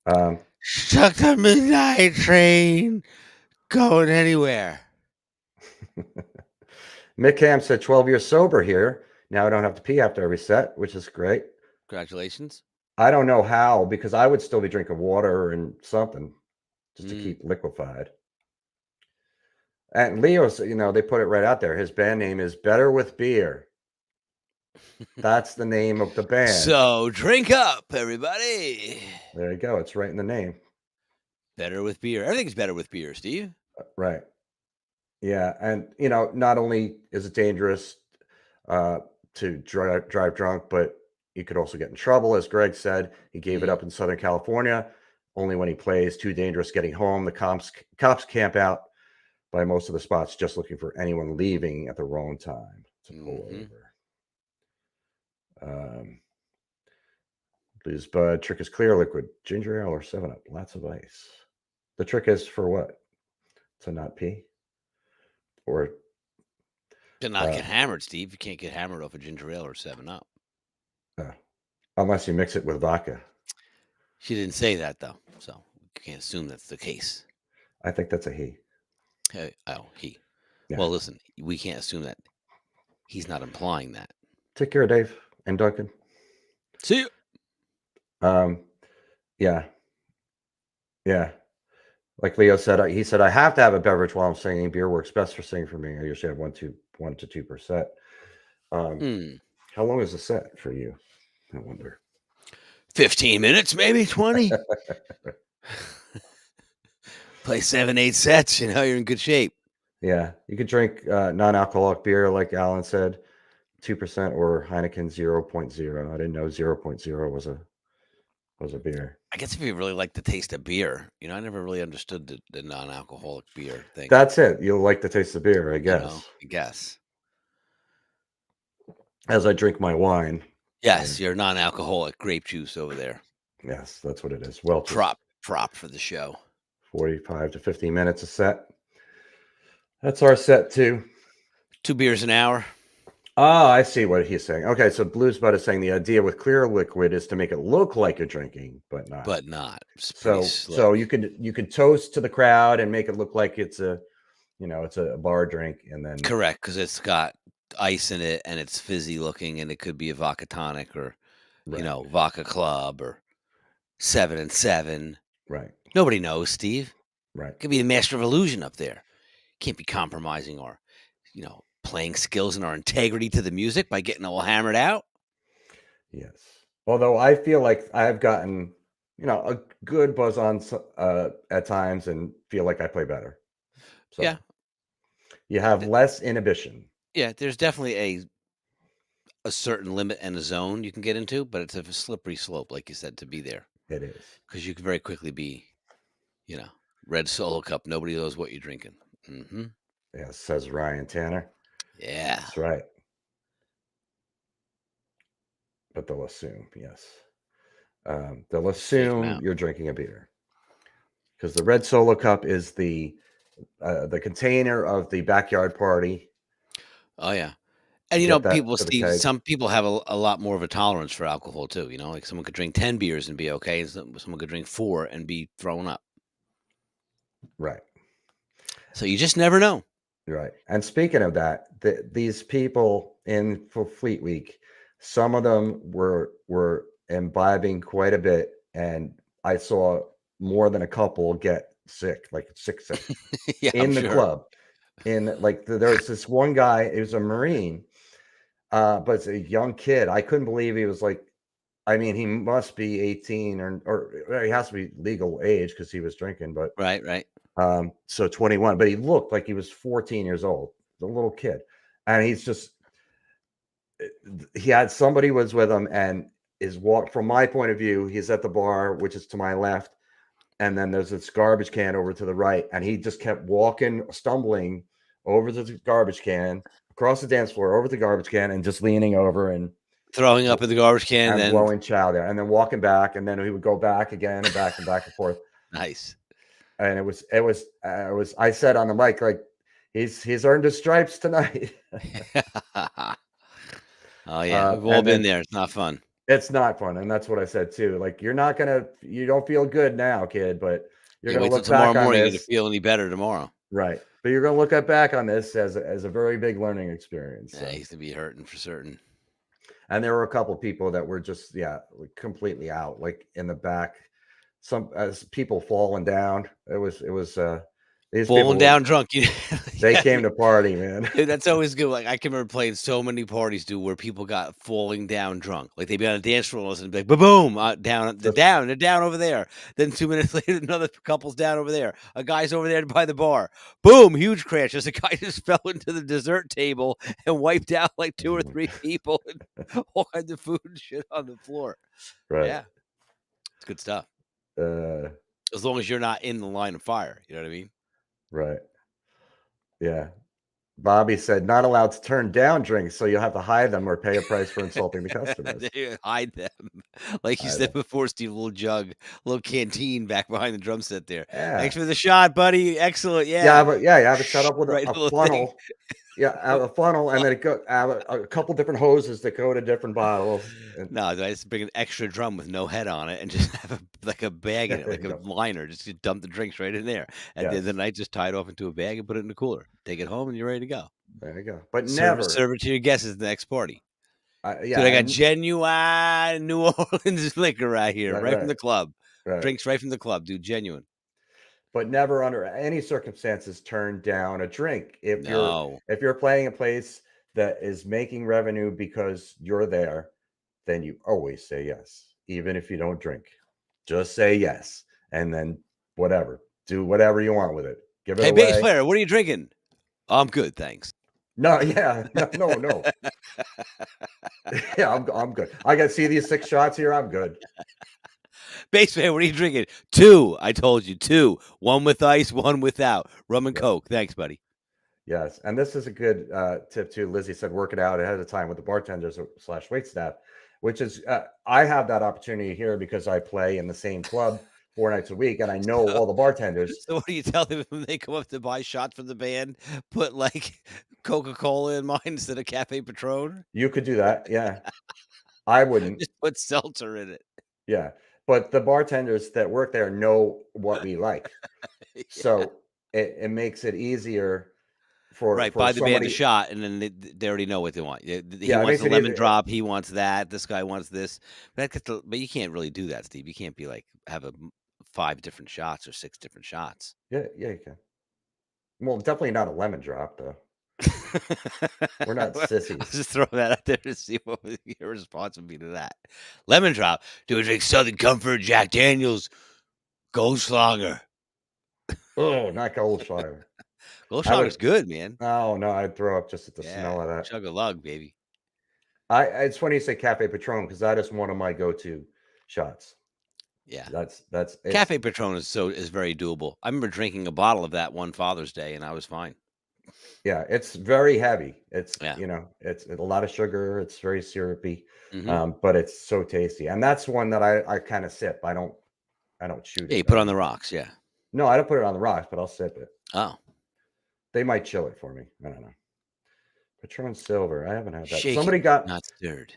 Um, Stuck the midnight train going anywhere. Mick Ham said 12 years sober here. Now I don't have to pee after every set, which is great. Congratulations. I don't know how because I would still be drinking water and something just to Mm. keep liquefied. And Leo's, they put it right out there. His band name is Better with Beer. That's the name of the band. So drink up, everybody. There you go. It's right in the name. Better with beer. Everything's better with beer, Steve. Right. Yeah. And, not only is it dangerous uh, to drive drunk, but you could also get in trouble. As Greg said, he gave it Hmm. up in Southern California. Only when he plays, too dangerous getting home. The cops camp out by most of the spots just looking for anyone leaving at the wrong time to pull Hmm. over. Blues Bud, trick is clear liquid, ginger ale or 7-Up, lots of ice. The trick is for what? To not pee? Or, To not uh, get hammered, Steve. You can't get hammered off a ginger ale or 7 Up. uh unless you mix it with vodka. She didn't say that though, so you can't assume that's the case. I think that's a he. He. Yeah. Well, listen, we can't assume that. He's not implying that. Take care, Dave and Duncan. See you. Yeah. Yeah. Like Leo said, he said, I have to have a beverage while I'm singing. Beer works best for singing for me. I usually have 1 to 2%. How long is the set for you? I wonder. 15 minutes, maybe 20. Play 7, 8 sets, you're in good shape. Yeah. You could drink non-alcoholic beer, like Alan said, 2% or Heineken 0.0. I didn't know 0.0 was a beer. I guess if you really like the taste of beer, I never really understood the non-alcoholic beer thing. That's it. You'll like the taste of beer, I guess. I guess. As I drink my wine. Yes, your non-alcoholic grape juice over there. Yes, that's what it is. Well, prop for the show. 45 to 50 minutes a set. That's our set too. 2 beers an hour. Oh, I see what he's saying. Okay, so Blues Bud is saying the idea with clear liquid is to make it look like you're drinking, but not. But not. So you could toast to the crowd and make it look like it's a bar drink, and then correct, because it's got ice in it and it's fizzy looking, and it could be a vodka tonic or vodka club or 7 and 7. Right. Nobody knows, Steve. Right. Could be the master of illusion up there. Can't be compromising our playing skills and our integrity to the music by getting all hammered out. Yes. Although I feel like I've gotten, a good buzz on at times and feel like I play better. So yeah. You have less inhibition. Yeah, there's definitely a certain limit and a zone you can get into, but it's a slippery slope, like you said, to be there. It is. Because you can very quickly be, red Solo Cup. Nobody knows what you're drinking. Mm-hmm. Yeah, says Ryan Tanner. Yeah. That's right. But they'll assume, yes. They'll assume you're drinking a beer. Because the red Solo Cup is the container of the backyard party. Oh, yeah. And, people, Steve, some people have a lot more of a tolerance for alcohol, too. Like someone could drink 10 beers and be okay. And someone could drink 4 and be thrown up. Right. So you just never know. Right. And speaking of that, these people in Fleet Week, some of them were imbibing quite a bit. And I saw more than a couple get sick, like sick yeah, in the club. There's this one guy, it was a Marine, but it's a young kid. I couldn't believe he was he must be 18 or he has to be legal age because he was drinking, but right. So 21, but he looked like he was 14 years old, the little kid. And he had somebody was with him and from my point of view, he's at the bar, which is to my left. And then there's this garbage can over to the right. And he just kept stumbling over to the garbage can, across the dance floor, over the garbage can, and just leaning over and throwing up in the garbage can and blowing chow there, and then walking back, and then he would go back again and back and forth. Nice. And it was I said on the mic, like, he's earned his stripes tonight. Oh yeah, we've all been there. It's not fun. It's not fun, and that's what I said too. Like, you don't feel good now, kid, but you're gonna look back on morning. this. You're gonna feel any better tomorrow, right? But you're gonna look back on this as a very big learning experience. Yeah, he used to be hurting for certain. And there were a couple people that were just completely out, like in the back. Some people falling down. It was these falling down drunk. They came to party, man. Dude, that's always good. Like, I can remember playing so many parties, dude, where people got falling down drunk. Like, they'd be on a dance floor and be like, boom, down, they're down over there. Then 2 minutes later, another couple's down over there. A guy's over there by the bar. Boom, huge crash. As a guy just fell into the dessert table and wiped out like 2 or 3 people and all kinds of food and shit on the floor. Right. Yeah. It's good stuff. As long as you're not in the line of fire. You know what I mean? Right. Yeah. Bobby said, not allowed to turn down drinks, so you'll have to hide them or pay a price for insulting the customers. Hide them. Like you said before, Steve, little canteen back behind the drum set there. Yeah. Thanks for the shot, buddy. Excellent. Yeah. Yeah, but you have it set up with a funnel. Yeah, out of a funnel, and then it go out a couple different hoses that go to different bottles, and No, I just bring an extra drum with no head on it and just have a bag in yeah, it, there like you a go. liner. Just to dump the drinks right in there. At the end of the Yes, night, just tie it off into a bag and put it in the cooler. Take it home and you're ready to go. there you go. But Serve never, it to your guests at the next party. Dude, yeah, I got and genuine New Orleans liquor right here, right, right from right, the club. right. Drinks right from the club, dude. Genuine. But never under any circumstances turn down a drink. No. If you're playing a place that is making revenue because you're there, then you always say yes, even if you don't drink. Just say yes, and then whatever, do whatever you want with it. Give it Hey, bass away. player, what are you drinking? I'm good, thanks. No, yeah, no, no, no. Yeah, I'm good. I got see these 6 shots here. I'm good. Bass player, what are you drinking? Two. I told you, two. One with ice, one without. Rum and Yeah. Coke. Thanks, buddy. Yes, and this is a good tip too. Lizzie said, work it out ahead of time with the bartenders slash wait staff, which is I have that opportunity here because I play in the same club 4 nights a week, and I know So, all the bartenders. so what do you tell them when they come up to buy shots for the band? Put like Coca-Cola in mine instead of Cafe Patron? You could do that, yeah. I wouldn't, Just put seltzer in it. yeah, but the bartenders that work there know what we like, Yeah. so it makes it easier Right, for buy the band a somebody. shot, and then they already know what they want. He Yeah, it wants makes the it lemon easier. drop, he wants that, this guy wants this. But you can't really do that, Steve. You can't be like, have 5 different shots or 6 different shots. Yeah, yeah, you can. Well, definitely not a lemon drop though. We're not Well, I'll sissies. just throw that out there to see what your response would be to that. Lemon drop. Do we drink Southern Comfort, Jack Daniels, Goldschlager? Oh, not Goldschlager. I would. Goldschlager's good, man. Oh no, I'd throw up just at the Yeah, smell of that. chug a lug, baby. It's funny you say Cafe Patron because that is one of my go-to shots. Yeah. That's it's Cafe Patron is very doable. I remember drinking a bottle of that one Father's Day, and I was fine. yeah, it's very heavy. It's Yeah. it's a lot of sugar. It's very syrupy, Mhm. but it's so tasty. And that's one that I kind of sip. I don't shoot Yeah, it. you put on the rocks, yeah. No, I don't put it on the rocks, but I'll sip it. Oh, They might chill it for me. I don't know. Patron Silver. I haven't had that. shaken, not stirred.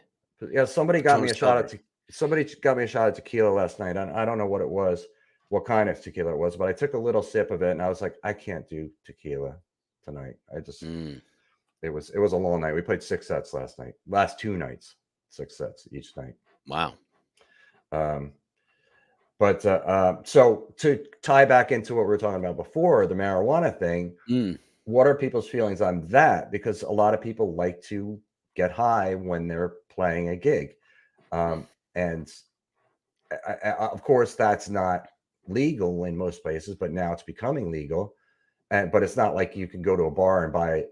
Somebody got Patron me a shot Silver. of somebody got me a shot of tequila last night. I don't know what it was, what kind of tequila it was, but I took a little sip of it and I was like, I can't do tequila tonight. I just Mm, it was a long night. We played 6 sets last night. Last 2 nights, 6 sets each night. wow. Um, but so to tie back into what we were talking about before, the marijuana thing, Mm. what are people's feelings on that? Because a lot of people like to get high when they're playing a gig. And of course, that's not legal in most places, but now it's becoming legal. And but it's not like you can go to a bar and buy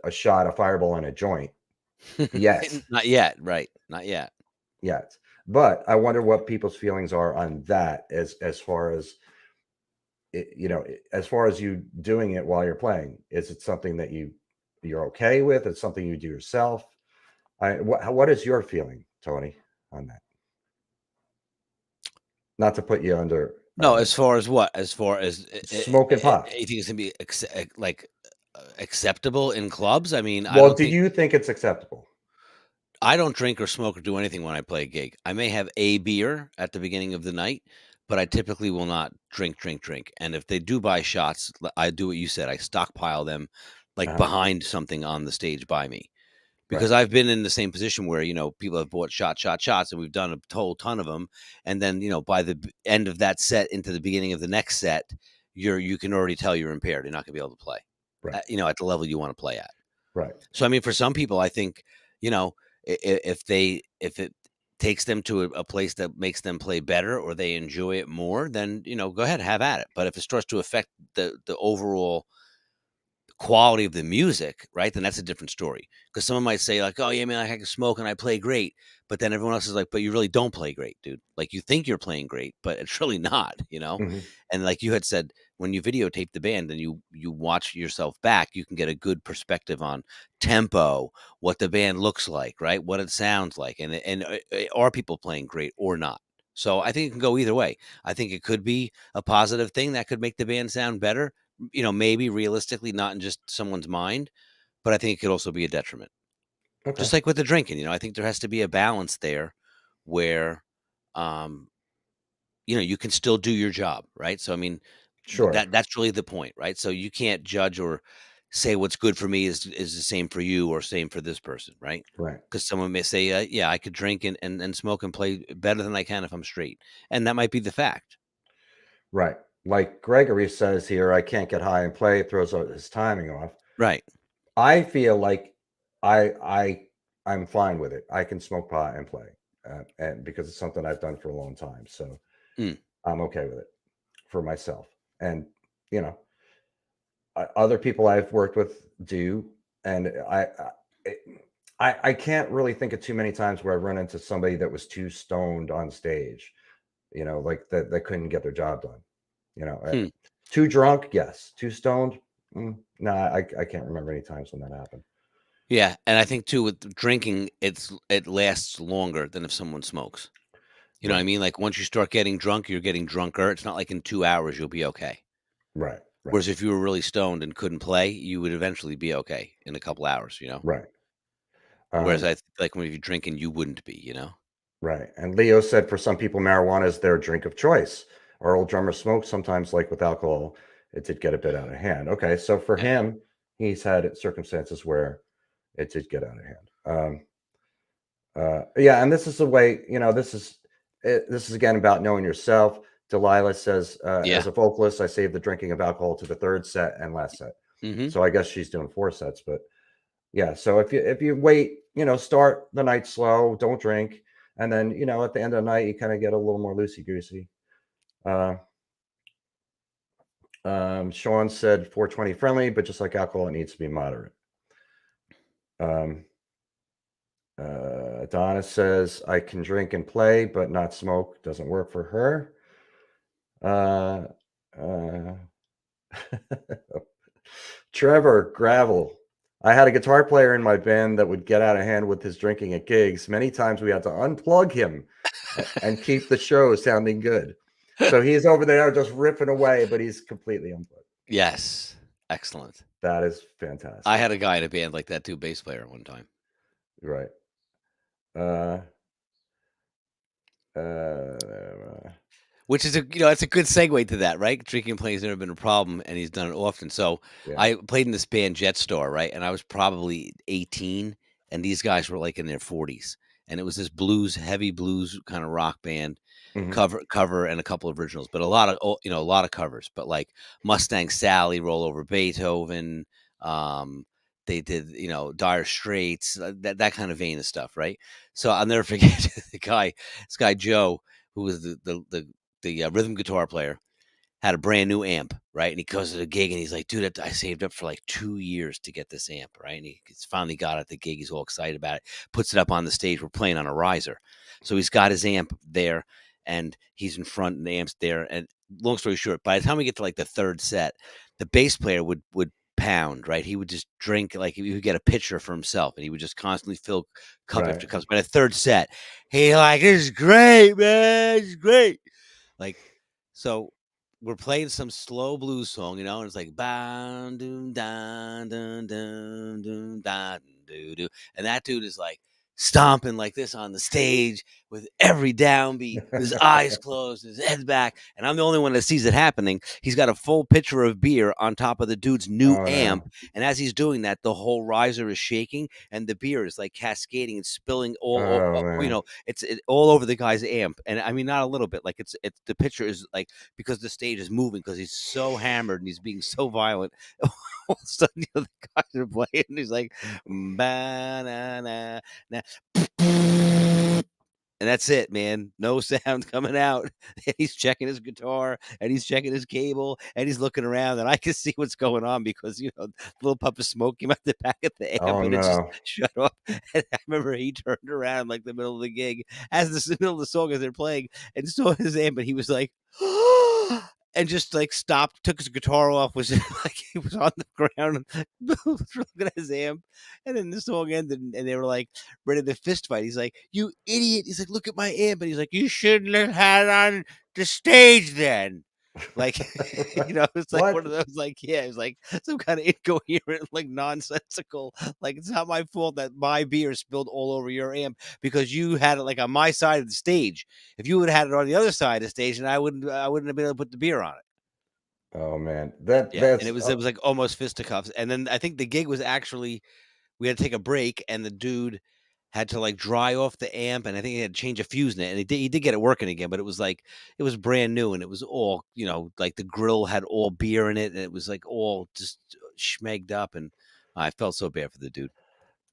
a shot, a fireball, and a joint yet, Not yet, right, not yet. yet. But I wonder what people's feelings are on that, as far as as far as you doing it while you're playing. Is it something that you're okay with? It's something you do yourself. What is your feeling, Tony, on that? Not to put you under No, as far as what? As far as smoking pot. you think it's gonna be acceptable in clubs? I mean, I Well, don't do think you think it's acceptable? I don't drink or smoke or do anything when I play a gig. I may have a beer at the beginning of the night, but I typically will not drink. And if they do buy shots, I do what you said. I stockpile them like Uh-huh. behind something on the stage by me. Right. Because I've been in the same position where, people have bought shots, and we've done a whole ton of them. And then, by the end of that set into the beginning of the next set, you can already tell you're impaired. You're not gonna be able to play, Right. at the level you want to play at. Right. So, I mean, for some people, I think, if it takes them to a place that makes them play better or they enjoy it more, then, go ahead, have at it. But if it starts to affect the overall quality of the music, right? Then that's a different story. Because someone might say like, "Oh yeah, man, I can smoke and I play great," but then everyone else is like, "But you really don't play great, dude. Like you think you're playing great, but it's really not." Mhm. And like you had said, when you videotape the band and you watch yourself back, you can get a good perspective on tempo, what the band looks like, right? What it sounds like, and are people playing great or not? So I think it can go either way. I think it could be a positive thing that could make the band sound better, maybe realistically not in just someone's mind, but I think it could also be a detriment. Okay. Just like with the drinking, I think there has to be a balance there where, um, you can still do your job, right? So, I mean, Sure. that's really the point, right? So you can't judge or say what's good for me is the same for you or same for this person, right? Right. Because someone may say, "Yeah, I could drink and smoke and play better than I can if I'm straight," and that might be the fact, Right. Like Gregory says here, I can't get high and play. It throws out his timing off. right? I feel like I'm fine with it. I can smoke pot and play, and because it's something I've done for a long time, so Mm, I'm okay with it for myself. And you know, other people I've worked with do, and I can't really think of too many times where I've run into somebody that was too stoned on stage. Like that couldn't get their job done. hmm. Too drunk, yes. Too stoned, no, I can't remember any times when that happened. Yeah, and I think too with drinking, it lasts longer than if someone smokes. You know what I Right, mean? Like once you start getting drunk, you're getting drunker. It's not like in 2 hours you'll be okay. right, right, Whereas if you were really stoned and couldn't play, you would eventually be okay in a couple hours. right. Whereas Um, I like when you're drinking, you wouldn't be. right. And Leo said for some people, marijuana is their drink of choice. Our old drummer smoked sometimes, like with alcohol, it did get a bit out of hand. Okay, so for Yeah. him, he's had circumstances where it did get out of hand. Yeah, and this is the way, this is again about knowing yourself. Delilah says, as Yeah. a vocalist, I save the drinking of alcohol to the third set and last set. Mhm. So I guess she's doing 4 sets, but yeah. So if you wait, start the night slow, don't drink, and then at the end of the night you kind of get a little more loosey goosey. Uh, Sean said 420 friendly, but just like alcohol, it needs to be moderate. Um, Donna says I can drink and play, but not smoke. Doesn't work for her. Uh, uh, Trevor Gravel. I had a guitar player in my band that would get out of hand with his drinking at gigs. Many times we had to unplug him and keep the show sounding good. So he's over there just ripping away, but he's completely unplugged. Yes. Excellent. That is I fantastic. had a guy in a band like that too, bass player one time. Right. Uh, uh, Which is it's a good segue to that, right? Drinking and playing has never been a problem, and he's done it often. So yeah. I played in this band Jetstar, right? And I was probably 18, and these guys were like in their 40s, and it was this heavy blues kind of rock band, Mhm. cover, and a couple of originals, but a lot of covers. But like Mustang Sally, Roll Over Beethoven, um, they did Dire Straits, that kind of vein of stuff, right? So I'll never forget this guy Joe, who was the rhythm guitar player, had a brand new amp, right? And he goes to the gig and he's like, dude, I saved up for like 2 years to get this amp, right? And he's finally got it at the gig. He's all excited about it, puts it up on the stage. We're playing on a riser. So he's got his amp there and he's in front and the amp's there. And long story short, by the time we get to like the third set, the bass player would pound, right? He would just drink, like he would get a pitcher for himself and he would just constantly fill cup Right. after cup. By the third set, he like, this is great, man. This is great. Like, so we're playing some slow blues song, and it's like bam doom dun dun dun dun dun doo doo, and that dude is like stomping like this on the stage with every downbeat, with his eyes closed, his head back, and I'm the only one that sees it happening. He's got a full pitcher of beer on top of the dude's new Oh amp, no. and as he's doing that, the whole riser is shaking, and the beer is like cascading and spilling Oh man. it's all over the guy's amp, and I mean not a little bit. Like it's the picture is like because the stage is moving because he's so hammered and he's being so violent. All of a sudden, the guys are playing, and he's like, ba na na na, and that's it, man. No sound coming out. And he's checking his guitar and he's checking his cable and he's looking around and I can see what's going on because the little puff of smoke came out the back of the amp Oh and it just no. shut off. And I remember he turned around like the middle of the gig as the middle of the song as they're playing and saw his amp and he was like and just like stopped, took his guitar off, was like he was on the ground, was looking at his amp, and then the song ended, and they were like ready to fist fight. He's like, "You idiot!" He's like, "Look at my amp," and he's like, "You shouldn't have had it on the stage then." Like, it's like one What? of those, like, yeah, it's like some kind of incoherent, like nonsensical, like it's not my fault that my beer spilled all over your amp because you had it like on my side of the stage. If you would have had it on the other side of the stage, and I wouldn't have been able to put the beer on it. Oh man, Yeah, and that's it was like almost fisticuffs. And then I think the gig was actually we had to take a break, and the dude had to like dry off the amp, and I think he had to change a fuse in it, and he did get it working again, but it was like it was brand new, and it was all like the grill had all beer in it, and it was like all just schmegged up, and I felt so bad for the dude.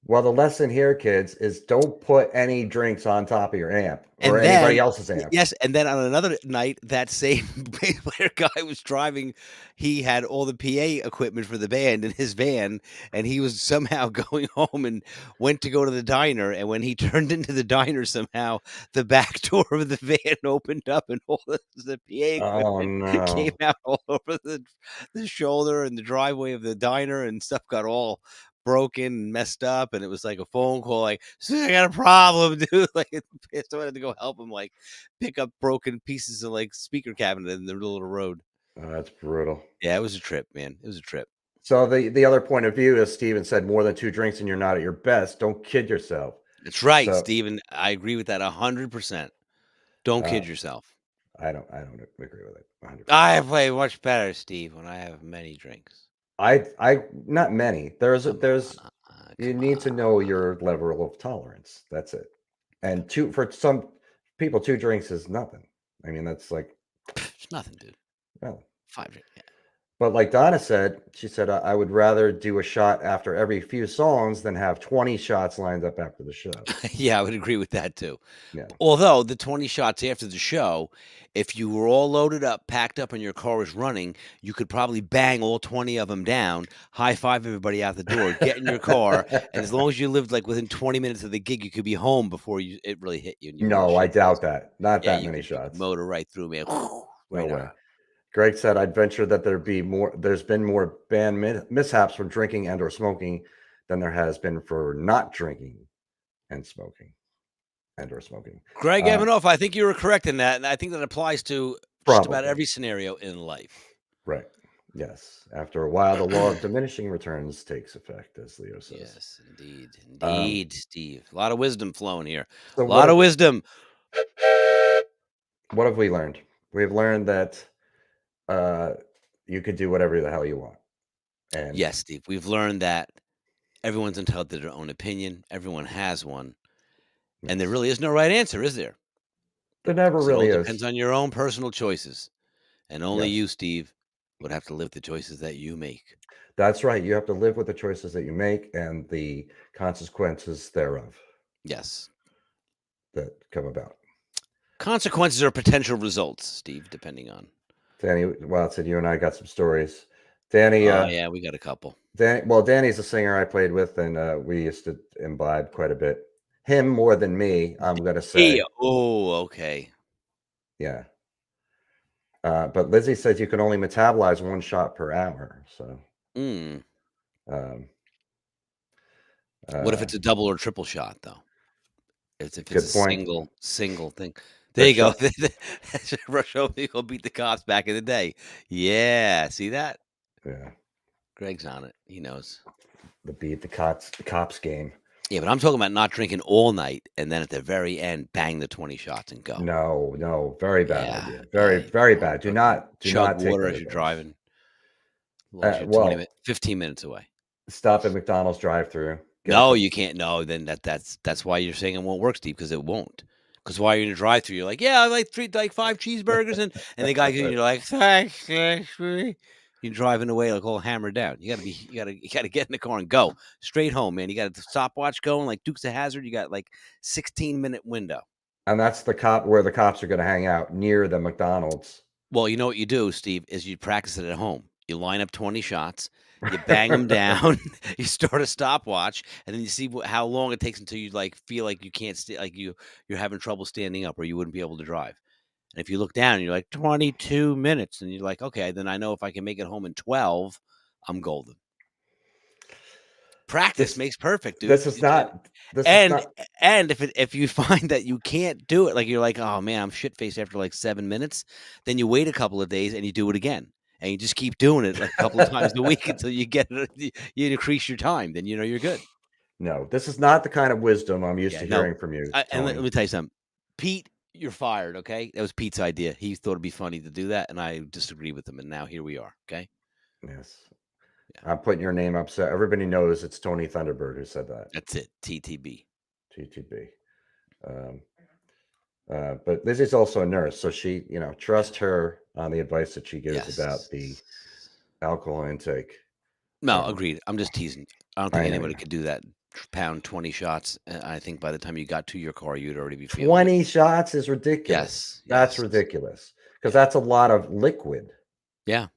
well, the lesson here, kids, is don't put any drinks on top of your amp or And anybody then else's amp. yes, and then on another night, that same bass player guy was driving. He had all the PA equipment for the band in his van, and he was somehow going home and went to go to the diner, and when he turned into the diner, somehow the back door of the van opened up, and all the PA Oh equipment came no. out all over the shoulder and the driveway of the diner, and stuff got all broken and messed up, and it was like a phone call like, "See, I got a problem, dude." Like, someone had to go help him, like, pick up broken pieces of, like, speaker cabinet in the middle of the road. Oh, that's brutal. Yeah, it was a trip, man. It was a trip. So the other point of view, as Steven said, more than 2 drinks and you're not at your best. Don't kid yourself. That's right, So, Steven. I agree with that 100%. Don't uh, kid yourself. I don't agree with it 100%. I play much better, Steve, when I have many drinks. I not many. Come There's on, you come need to know on. your level of tolerance. That's it. And 2 for some people, 2 drinks is nothing. I mean, that's like, It's nothing, dude. well, 5 drink, yeah. but like Donna said, she said, I would rather do a shot after every few songs than have 20 shots lined up after the show." Yeah, I would agree with that too. Yeah. Although the 20 shots after the show, if you were all loaded up, packed up, and your car was running, you could probably bang all 20 of them down, high five everybody out the door, get in your car, and as long as you lived like within 20 minutes of the gig, you could be home before it really hit you and you were all No, I shit doubt faced. that. Not Yeah, that you many could shots. motor right through, man. No Right way. out. Greg said, "I'd venture that there's been more band mishaps from drinking and or smoking than there has been for not drinking and smoking and or smoking." Greg Um, Evanoff, I think you were correct in that, and I think that applies to just about Probably. every scenario in life. Right. Yes. After a while, the law of diminishing returns takes effect, as Leo says. Yes, indeed, Um, indeed, Steve. A lot of wisdom flowing here. so A lot of wisdom. what have we learned? We've learned that uh, you could do whatever the hell you want. And Yes, Steve. We've learned that everyone's entitled to their own opinion. Everyone has one. And there yes, really is no right answer, is there? there never Because it all really depends is. on your own personal choices. And only Yes. you, Steve, would have to live the choices that you make. That's right. You have to live with the choices that you make and the consequences thereof Yes. that come about. Consequences are potential results, Steve, depending on. Danny Watson, you and I got some stories. Danny, Oh, yeah, we got a couple. Danny's a singer I played with, and we used to imbibe quite a bit. Him more than me, I'm gonna Hey, say. oh, okay. Yeah. But Lizzie says you can only metabolize 1 shot per hour. So, Mm. um, What if uh, it's a double or triple shot, though? If it's a good point. single thing. There That you go. shot, Rush over, you go beat the cops back in the day. Yeah, see that? yeah, Greg's on it. He knows. the cops game. Yeah, but I'm talking about not drinking all night and then at the very end, bang the 20 shots and go. No, no, very bad Yeah, idea. yeah. Very, very I'm bad. Do talking not, do chug not take water that as you're advice. driving. As long as you're 20 Well, minutes, 15 minutes away. stop at McDonald's drive-through, get a No, couple. you can't. No, then that's why you're saying it won't work, Steve, because it won't. Because while you're in a drive-through, you're like, yeah, I like like 5 cheeseburgers, and the guy, you're like, thanks, actually. You're driving away like all hammered down. You gotta get in the car and go straight home, man. You got a stopwatch going like Dukes of Hazard. You got like 16-minute window. And that's where the cops are going to hang out near the McDonald's. Well, you know what you do, Steve, is you practice it at home. You line up 20 shots, you bang them down, you start a stopwatch, and then you see how long it takes until you like feel like you can't like you're having trouble standing up or you wouldn't be able to drive. And if you look down and you're like 22 minutes and you're like, okay, then I know if I can make it home in 12, I'm golden. Practice This makes perfect, dude. this is not this is And not if you find that you can't do it, like you're like, oh man, I'm shit faced after like 7 minutes, then you wait a couple of days and you do it again, and you just keep doing it like a couple of times a week until you get it. You increase your time, then you know you're good. no, this is not the kind of wisdom I'm used Yeah, to no. hearing from you, And let Tony. me tell you something, Pete. You're fired. Okay, that was Pete's idea. He thought it'd be funny to do that, and I disagree with him. And now here we are. Okay. Yes. Yeah. I'm putting your name up so everybody knows it's Tony Thunderbird who said that. That's it. TTB. TTB. But Lizzie's also a nurse, so she, trust her on the advice that she gives about the alcohol intake. No, agreed. I'm just teasing. I don't think I know, anybody yeah. could do that. Pound 20 shots. And I think by the time you got to your car, you'd already be feeling 20 shots is ridiculous. Yes. That's yes. ridiculous because that's a lot of liquid. Yeah.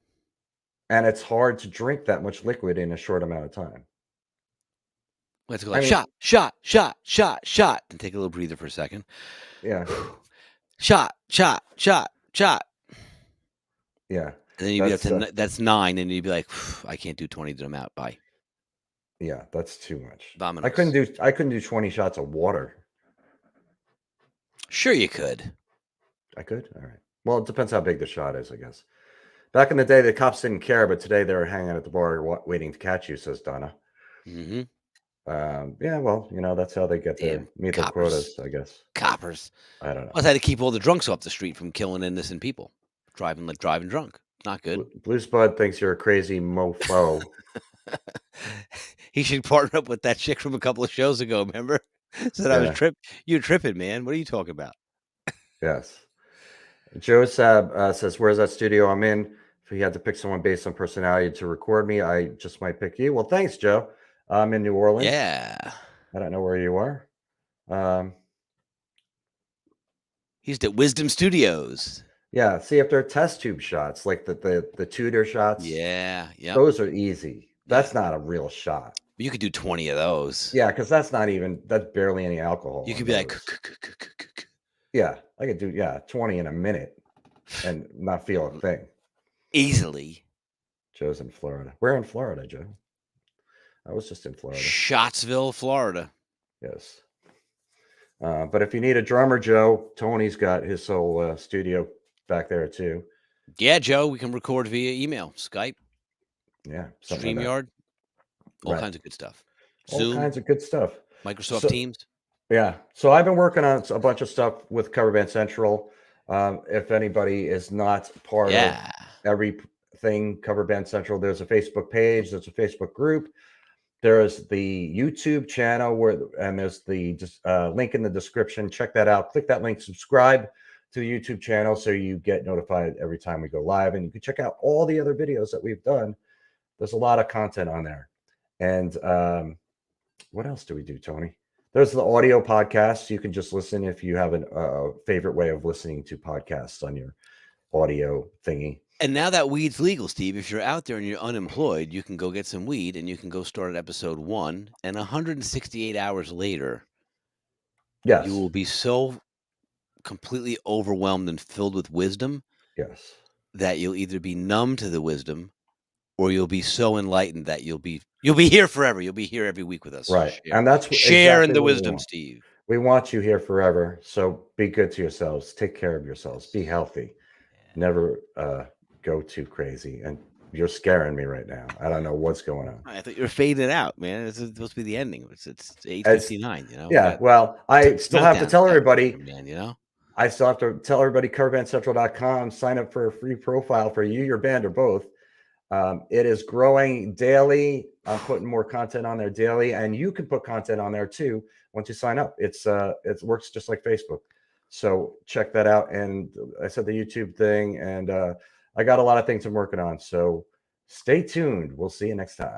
And it's hard to drink that much liquid in a short amount of time. Let's go like shot, shot, shot, shot, shot. And take a little breather for a second. Yeah. Shot, shot, shot, shot. Yeah. And then you'd be up to that's 9, and you'd be like, I can't do 20, I'm out. Bye. Yeah, that's too much. Dominoes. I couldn't do 20 shots of water. Sure you could. I could? All right. Well, it depends how big the shot is, I guess. Back in the day, the cops didn't care, but today they're hanging out at the bar waiting to catch you, says Donna. Mm-hmm. Yeah, well, that's how they get their meet their quotas, I guess. Coppers. I don't know. Plus, I had to keep all the drunks off the street from killing innocent people. Driving drunk. Not good. Blue Spud thinks you're a crazy mofo. He should partner up with that chick from a couple of shows ago, remember? Said I was you're tripping, man. What are you talking about? Yes. Joe Sab says, where's that studio I'm in? If he had to pick someone based on personality to record me, I just might pick you. Well, thanks, Joe. I'm in New Orleans. Yeah. I don't know where you are. He's at Wizdumb Studios. Yeah. See, if they're test tube shots, like the Tudor shots. Yeah. Those are easy. That's not a real shot. You could do 20 of those. Yeah, because that's barely any alcohol. You could be like, yeah, I could do 20 in a minute and not feel a thing. Easily. Joe's in Florida. Where in Florida, Joe? I was just in Florida. Scottsville, Florida. Yes. But if you need a drummer, Joe, Tony's got his whole studio back there too. Yeah, Joe, we can record via email, Skype. Yeah. StreamYard. All kinds of good stuff. All kinds of good stuff. Microsoft Teams. Yeah. So I've been working on a bunch of stuff with Cover Band Central. If anybody is not part of everything Cover Band Central, there's a Facebook page, there's a Facebook group. There's the YouTube channel and there's the link in the description. Check that out. Click that link, subscribe to the YouTube channel so you get notified every time we go live. And you can check out all the other videos that we've done. There's a lot of content on there. And what else do we do, Tony? There's the audio podcasts. You can just listen if you have a favorite way of listening to podcasts on your audio thingy. And now that weed's legal, Steve, if you're out there and you're unemployed, you can go get some weed and you can go start at episode 1. And 168 hours later, you will be so completely overwhelmed and filled with wisdom that you'll either be numb to the wisdom or you'll be so enlightened that you'll be here forever. You'll be here every week with us. Right. And that's share in the wisdom, Steve. We want you here forever. So be good to yourselves. Take care of yourselves. Be healthy. Never go too crazy. And you're scaring me right now. I don't know what's going on. I thought you were fading out, man. It's supposed to be the ending. It's 8:59, Yeah. Well, I still have to tell everybody, man, I still have to tell everybody, coverbandcentral.com, sign up for a free profile for you, your band, or both. It is growing daily. I'm putting more content on there daily, and you can put content on there too once you sign up. It works just like Facebook. So check that out. And I said the YouTube thing, and I got a lot of things I'm working on. So stay tuned. We'll see you next time.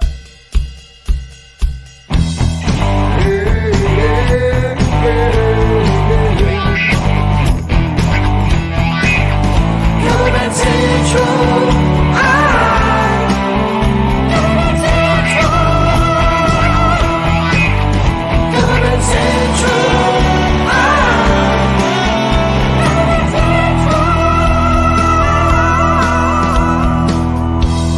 Central.